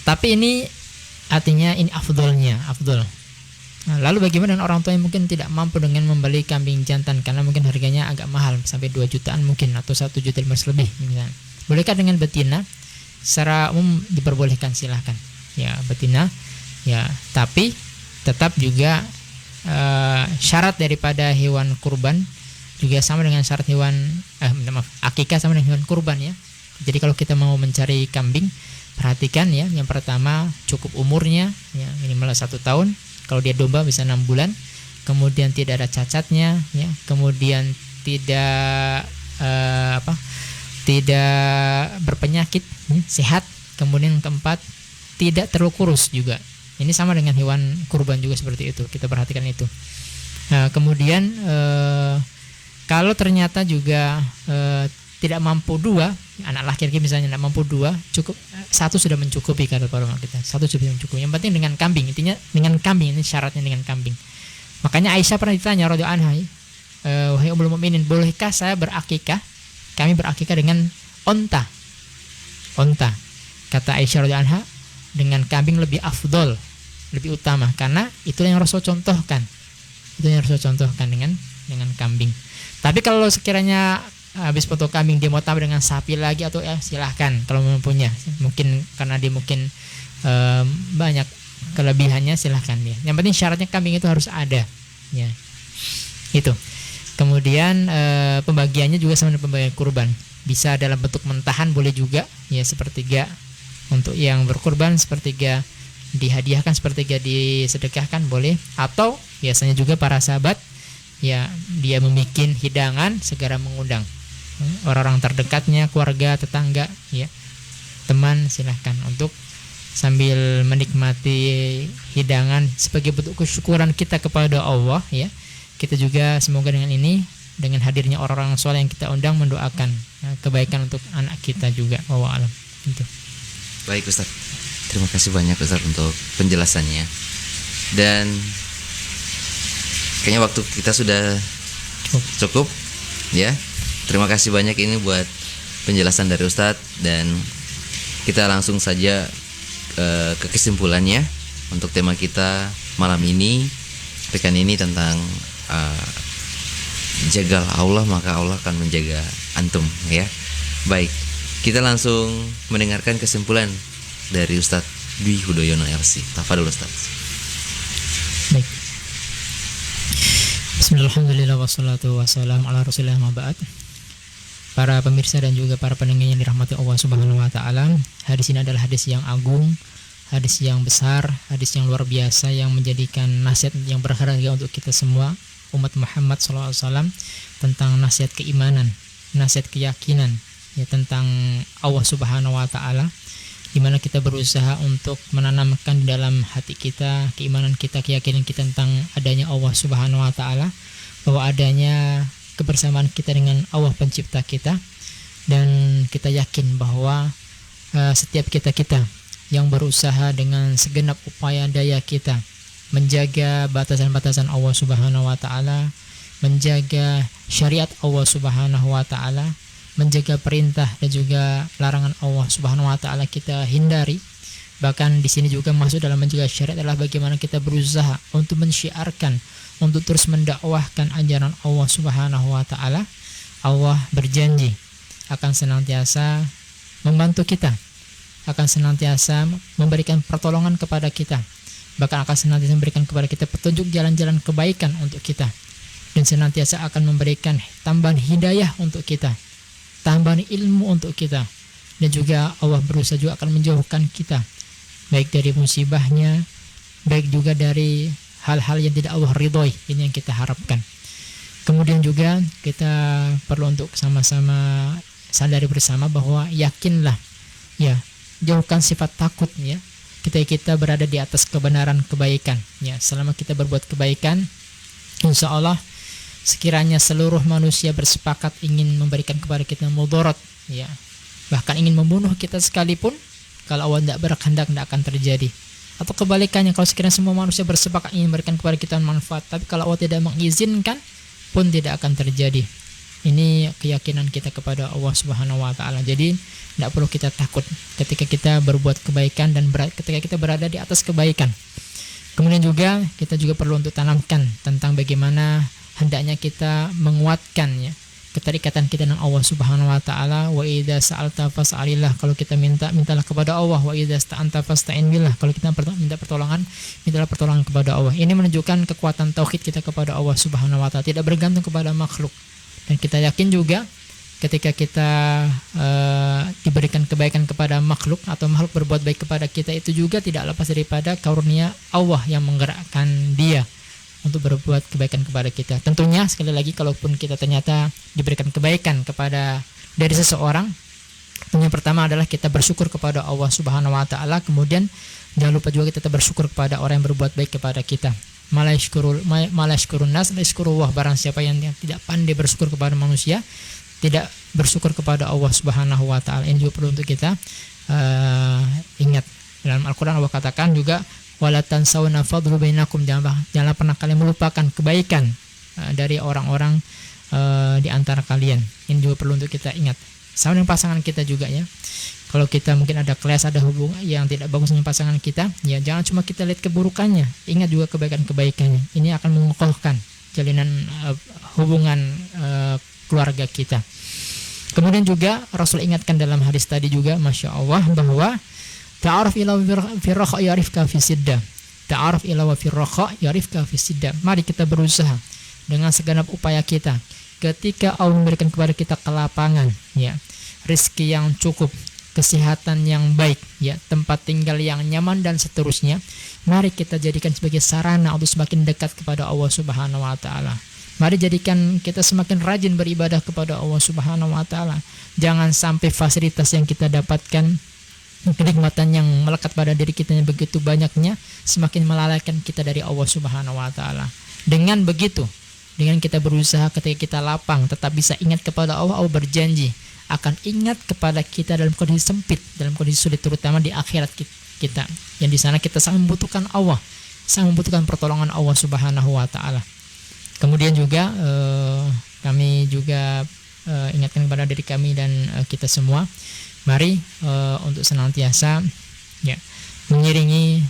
tapi ini artinya ini afdol. Nah, lalu bagaimana dengan orang tua yang mungkin tidak mampu dengan membeli kambing jantan karena mungkin harganya agak mahal sampai 2 jutaan mungkin atau 1 juta lebih misalnya. Bolehkah dengan betina? Secara umum diperbolehkan, silahkan. Ya, betina ya, tapi tetap juga syarat daripada hewan kurban juga sama dengan syarat hewan akikah sama dengan hewan kurban ya. Jadi kalau kita mau mencari kambing, perhatikan ya, yang pertama cukup umurnya ya, minimal 1 tahun. Kalau dia domba bisa 6 bulan. Kemudian tidak ada cacatnya ya, kemudian tidak tidak berpenyakit ya, sehat. Kemudian keempat, tidak terlalu kurus juga. Ini sama dengan hewan kurban juga seperti itu. Kita perhatikan itu. Nah, kemudian kalau ternyata juga tidak mampu 2, anak laki-laki misalnya tidak mampu 2, cukup 1 sudah mencukupi kata para ulama kita. 1 sudah mencukupi. Yang penting dengan kambing. Intinya dengan kambing, ini syaratnya dengan kambing. Makanya Aisyah pernah ditanya radhiyallahu anha, wahai ummul mukminin, bolehkah saya berakikah? Kami berakikah dengan onta. Kata Aisyah radhiyallahu anha, dengan kambing lebih afdol, lebih utama, karena itu yang Rasul contohkan. Dengan kambing. Tapi kalau sekiranya habis foto kambing dia mau tambah dengan sapi lagi atau silahkan kalau mempunyai, mungkin karena dia mungkin banyak kelebihannya, silahkan dia. Yang penting syaratnya kambing itu harus ada ya. Itu. Kemudian pembagiannya juga sama dengan pembagian kurban. Bisa dalam bentuk mentahan boleh juga ya, sepertiga untuk yang berkurban, sepertiga dihadiahkan, sepertiga disedekahkan boleh. Atau biasanya juga para sahabat ya, dia membuat hidangan segera mengundang orang-orang terdekatnya, keluarga, tetangga ya, teman, silahkan untuk sambil menikmati hidangan sebagai bentuk kesyukuran kita kepada Allah ya. Kita juga semoga dengan ini, dengan hadirnya orang-orang soleh yang kita undang, mendoakan kebaikan untuk anak kita juga. Wallahu a'lam. Itu. Baik Ustaz, terima kasih banyak Ustaz untuk penjelasannya. Dan kayaknya waktu kita sudah cukup ya. Terima kasih banyak ini buat penjelasan dari Ustadz, dan kita langsung saja ke kesimpulannya untuk tema kita malam ini, pekan ini tentang jagalah Allah maka Allah akan menjaga antum ya. Baik, kita langsung mendengarkan kesimpulan dari Ustadz Dwi Hudoyono LC. Tafadhol Ustadz. Baik. Bismillahirrahmanirrahim, wassalatu wassalamu ala rasulillah ma ba'd. Para pemirsa dan juga para pendengar yang dirahmati Allah Subhanahu wa taala, hadis ini adalah hadis yang agung, hadis yang besar, hadis yang luar biasa yang menjadikan nasihat yang berharga untuk kita semua umat Muhammad SAW tentang nasihat keimanan, nasihat keyakinan ya, tentang Allah Subhanahu wa taala, di mana kita berusaha untuk menanamkan di dalam hati kita keimanan kita, keyakinan kita tentang adanya Allah Subhanahu wa taala, bahwa adanya kebersamaan kita dengan Allah pencipta kita, dan kita yakin bahwa setiap kita yang berusaha dengan segenap upaya daya kita menjaga batasan-batasan Allah Subhanahu wa taala, menjaga syariat Allah Subhanahu wa taala, menjaga perintah dan juga larangan Allah Subhanahu wa taala kita hindari. Bahkan di sini juga masuk dalam menjaga syariat adalah bagaimana kita berusaha untuk mensyiarkan, untuk terus mendakwahkan ajaran Allah Subhanahu wa taala. Allah berjanji akan senantiasa membantu kita, akan senantiasa memberikan pertolongan kepada kita, bahkan akan senantiasa memberikan kepada kita petunjuk jalan-jalan kebaikan untuk kita, dan senantiasa akan memberikan tambahan hidayah untuk kita, tambahan ilmu untuk kita, dan juga Allah berusaha juga akan menjauhkan kita baik dari musibahnya, baik juga dari hal-hal yang tidak Allah ridhoi. Ini yang kita harapkan. Kemudian juga kita perlu untuk sama-sama sadari bersama bahwa yakinlah ya, jauhkan sifat takut ya, kita berada di atas kebenaran kebaikan ya. Selama kita berbuat kebaikan, insya Allah sekiranya seluruh manusia bersepakat ingin memberikan kepada kita mudarat ya, bahkan ingin membunuh kita sekalipun, Kalau Allah tidak berkehendak tidak akan terjadi. Atau kebalikannya, kalau sekiranya semua manusia bersepakat ingin memberikan kepada kita manfaat, tapi kalau Allah tidak mengizinkan pun tidak akan terjadi. Ini keyakinan kita kepada Allah Subhanahu wa taala. Jadi tidak perlu kita takut ketika kita berbuat kebaikan dan ketika kita berada di atas kebaikan. Kemudian juga kita juga perlu untuk tanamkan tentang bagaimana hendaknya kita menguatkan ya keterikatan kita dengan Allah Subhanahu wa taala. Wa idza sa'alta fas'alillah, kalau kita mintalah kepada Allah. Wa idza sta'anta fasta'in billah, kalau kita minta pertolongan, mintalah pertolongan kepada Allah. Ini menunjukkan kekuatan tauhid kita kepada Allah Subhanahu wa taala, tidak bergantung kepada makhluk. Dan kita yakin juga ketika kita diberikan kebaikan kepada makhluk atau makhluk berbuat baik kepada kita, itu juga tidak lepas daripada karunia Allah yang menggerakkan dia untuk berbuat kebaikan kepada kita. Tentunya sekali lagi, kalaupun kita ternyata diberikan kebaikan dari seseorang, yang pertama adalah kita bersyukur kepada Allah Subhanahu wa taala. Kemudian jangan lupa juga kita bersyukur kepada orang yang berbuat baik kepada kita. Malayashkurun nas la yashkurullah, barang siapa yang tidak pandai bersyukur kepada manusia, tidak bersyukur kepada Allah Subhanahu wa taala. Ini juga perlu untuk kita ingat. Dalam Al-Qur'an Allah katakan juga, wala tansawna fadlu bainakum, janganlah pernah kalian melupakan kebaikan dari orang-orang di antara kalian. Ini juga perlu untuk kita ingat. Sama dengan pasangan kita juga ya. Kalau kita mungkin ada clash, ada hubungan yang tidak bagus dengan pasangan kita, ya jangan cuma kita lihat keburukannya, ingat juga kebaikan-kebaikannya. Ini akan mengokohkan jalinan hubungan keluarga kita. Kemudian juga Rasul ingatkan dalam hadis tadi juga, Masya Allah, bahwa ta'aruf ila firraqa yarifka fi siddah. Ta'aruf ila firraqa yarifka fi siddah. Mari kita berusaha dengan segenap upaya kita. Ketika Allah memberikan kepada kita kelapangan, ya, rezeki yang cukup, kesehatan yang baik, ya, tempat tinggal yang nyaman dan seterusnya, mari kita jadikan sebagai sarana untuk semakin dekat kepada Allah Subhanahu wa taala. Mari jadikan kita semakin rajin beribadah kepada Allah Subhanahu wa taala. Jangan sampai fasilitas yang kita dapatkan, kenikmatan yang melekat pada diri kita yang begitu banyaknya, semakin melalaikan kita dari Allah Subhanahu wa taala. Dengan begitu, dengan kita berusaha ketika kita lapang tetap bisa ingat kepada Allah, Allah berjanji akan ingat kepada kita dalam kondisi sempit, dalam kondisi sulit, terutama di akhirat kita. Yang di sana kita sangat membutuhkan Allah, sangat membutuhkan pertolongan Allah Subhanahu wa taala. Kemudian juga kami juga ingatkan kepada diri kami dan kita semua, mari untuk senantiasa ya mengiringi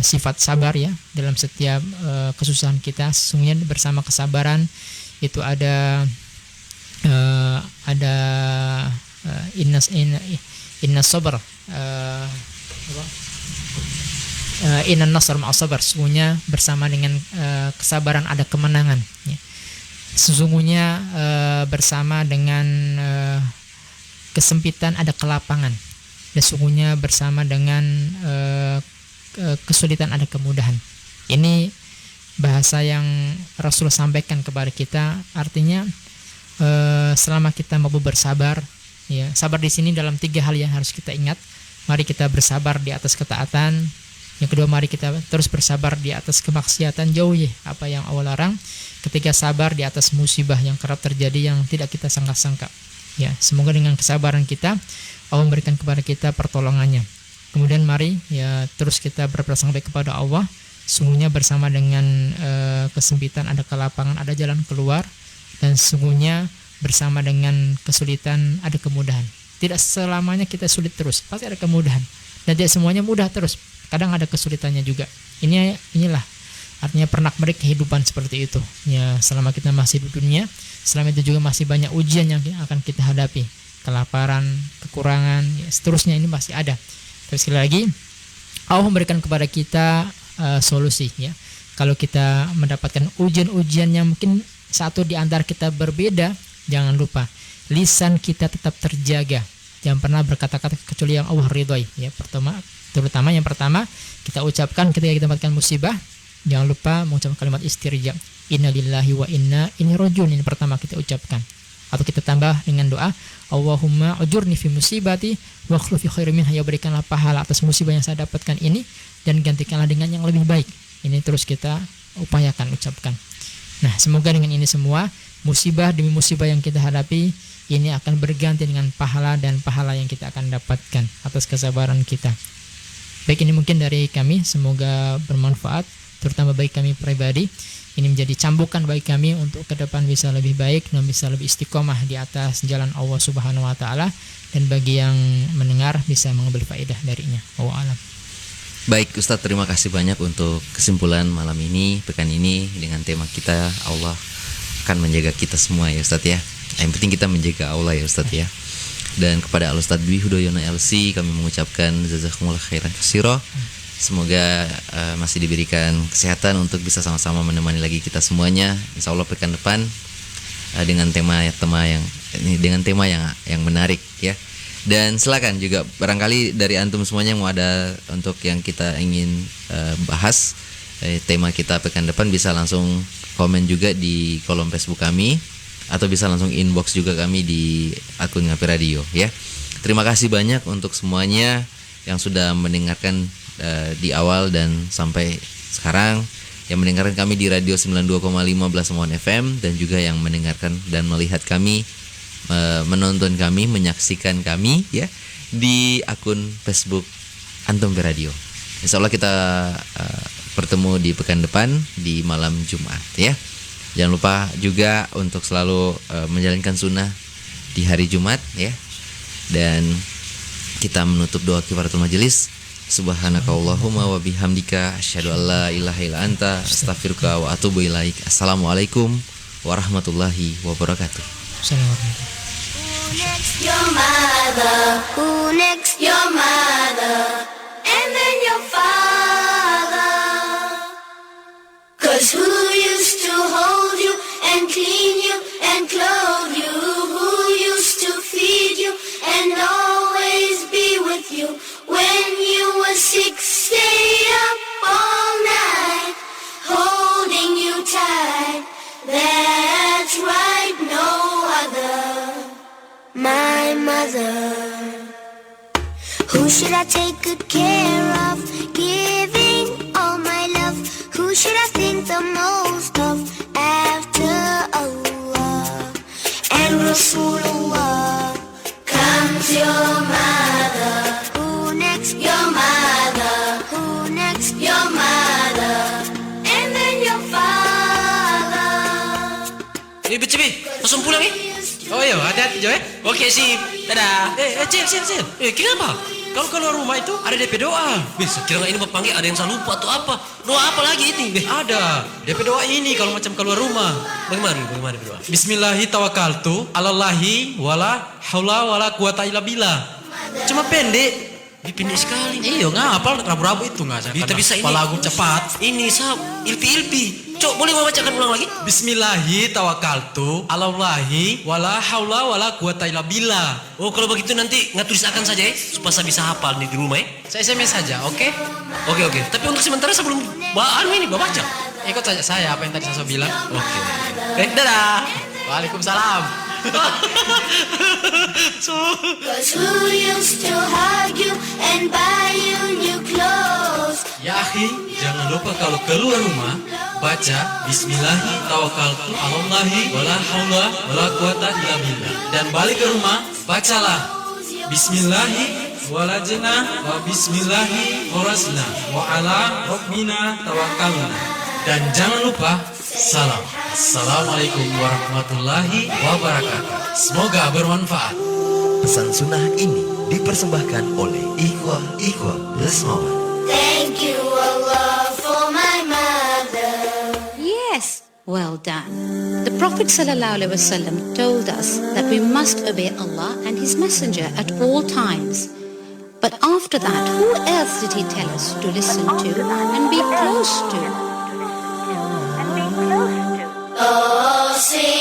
sifat sabar ya dalam setiap kesusahan kita. Sesungguhnya bersama kesabaran itu ada inna sabar inna nasr ma'as sabar. Sesungguhnya bersama dengan kesabaran ada kemenangan ya. Sesungguhnya bersama dengan kesempitan ada kelapangan, dan sesungguhnya bersama dengan kesulitan ada kemudahan. Ini bahasa yang Rasul sampaikan kepada kita, artinya selama kita mampu bersabar ya. Sabar di sini dalam 3 hal yang harus kita ingat. Mari kita bersabar di atas ketaatan. Yang kedua, mari kita terus bersabar di atas kemaksiatan, jauhi apa yang Allah larang. Ketiga, sabar di atas musibah yang kerap terjadi yang tidak kita sangka-sangka ya. Semoga dengan kesabaran kita Allah memberikan kepada kita pertolongannya. Kemudian mari ya terus kita berprasangka baik kepada Allah. Sungguhnya bersama dengan kesempitan ada kelapangan, ada jalan keluar, dan sungguhnya bersama dengan kesulitan ada kemudahan. Tidak selamanya kita sulit terus, pasti ada kemudahan, dan tidak semuanya mudah terus. Kadang ada kesulitannya juga. Inilah artinya pernak-pernik kehidupan seperti itu ya. Selama kita masih di dunia, selama itu juga masih banyak ujian yang akan kita hadapi, kelaparan, kekurangan ya, seterusnya ini masih ada. Tapi sekali lagi Allah memberikan kepada kita solusi ya. Kalau kita mendapatkan ujian-ujian yang mungkin satu di antara kita berbeda, jangan lupa lisan kita tetap terjaga. Jangan pernah berkata-kata kecuali yang Allah ridhoi ya. Terutama yang pertama kita ucapkan ketika kita mendapatkan musibah, jangan lupa mengucapkan kalimat istirja, innalillahi wa inna ilaihi rajiun. Ini pertama kita ucapkan. Atau kita tambah dengan doa, Allahumma ujurni fi musibati wa akhlif fi khairin minha, ya berikanlah pahala atas musibah yang saya dapatkan ini dan gantikanlah dengan yang lebih baik. Ini terus kita upayakan ucapkan. Nah, semoga dengan ini semua musibah demi musibah yang kita hadapi ini akan berganti dengan pahala dan pahala yang kita akan dapatkan atas kesabaran kita. Baik, ini mungkin dari kami, semoga bermanfaat terutama bagi kami pribadi. Ini menjadi cambukan bagi kami untuk ke depan bisa lebih baik dan bisa lebih istiqomah di atas jalan Allah Subhanahu wa taala, dan bagi yang mendengar bisa mengambil faedah darinya. Wallahu a'lam. Baik Ustadz, terima kasih banyak untuk kesimpulan malam ini, pekan ini dengan tema kita Allah akan menjaga kita semua ya Ustadz ya. Yang penting kita menjaga Allah ya Ustadz ya. Dan kepada Al-Ustadz Dwi Hudoyono LC kami mengucapkan jazakumullah khairan katsira. Semoga masih diberikan kesehatan untuk bisa sama-sama menemani lagi kita semuanya. Insya Allah pekan depan dengan tema yang menarik ya. Dan silakan juga barangkali dari antum semuanya yang mau ada untuk yang kita ingin bahas tema kita pekan depan, bisa langsung komen juga di kolom Facebook kami atau bisa langsung inbox juga kami di akun Ngapi Radio ya. Terima kasih banyak untuk semuanya yang sudah mendengarkan di awal dan sampai sekarang, yang mendengarkan kami di radio 92,5 Blasmon FM, dan juga yang mendengarkan dan melihat kami, menonton kami, menyaksikan kami ya di akun Facebook Antum Radio. Insya Allah kita bertemu di pekan depan di malam Jumat ya. Jangan lupa juga untuk selalu menjalankan sunnah di hari Jumat ya. Dan kita menutup doa kifaratul majelis. Subhanakallahumma wa bihamdika asyhadu an la ilaha illa anta astaghfiruka wa atubu ilaik. Assalamualaikum warahmatullahi wabarakatuh. Assalamualaikum. Your mother, who next? Your mother, and then your father. 'Cause who used to hold you and clean you and clothe you? Who used to feed you and always be with you? When you were sick, stay up all night, holding you tight. That's right, no other. My mother. Who should I take good care of? Giving all my love. Who should I think the most of after Allah and Rasulullah? Comes your mother. Who next? Your mother. Who next? Your mother. And then your father. Cibi, langsung pulang Oh iya, hati-hati Jo Oke sip, dadah. Cil. Kenapa? Kalau keluar rumah itu ada DP doa. Bisa kira ini panggil ada yang saya lupa atau apa? Doa apa lagi ini? Ada DP doa ini kalau macam keluar rumah. Bagaimana doa? Bismillahi tawakkaltu alallahi wala haula wala quwata illa billah. Cuma pendek. Pendek sekali. Iya, ngapal rabu-rabu itu enggak saya. Bisa ini. Lagu cepat. Ini sab ilpi. Cok, boleh membacakan ulang lagi? Bismillahi tawakkaltu alallahi wala haula wala quwata illa billah. Oh, kalau begitu nanti tulisakan saja supaya saya bisa hafal nih di rumah Saya SMS saja, oke? Oke. Tapi untuk sementara sebelum baca. Ikut saja saya apa yang tadi saya bilang. Oke. Dadah. Waalaikumsalam. Cause who used to hug you and buy you new clothes? Ya akhi, jangan lupa kalau keluar rumah baca Bismillahi tawakkaltu alallahi wala haula wala quwata illa billah. Dan balik ke rumah bacalah Bismillahi walajna wa bismillahi kharasna wa ala rabbina tawakkalna. Dan jangan lupa salam. Assalamualaikum warahmatullahi wabarakatuh. Semoga bermanfaat. Pesan sunnah ini dipersembahkan oleh Ikhwah Blasmon. Thank you Allah for my mother. Yes, well done. The Prophet ﷺ told us that we must obey Allah and His Messenger at all times. But after that, who else did He tell us to listen to and be close to? Oh, say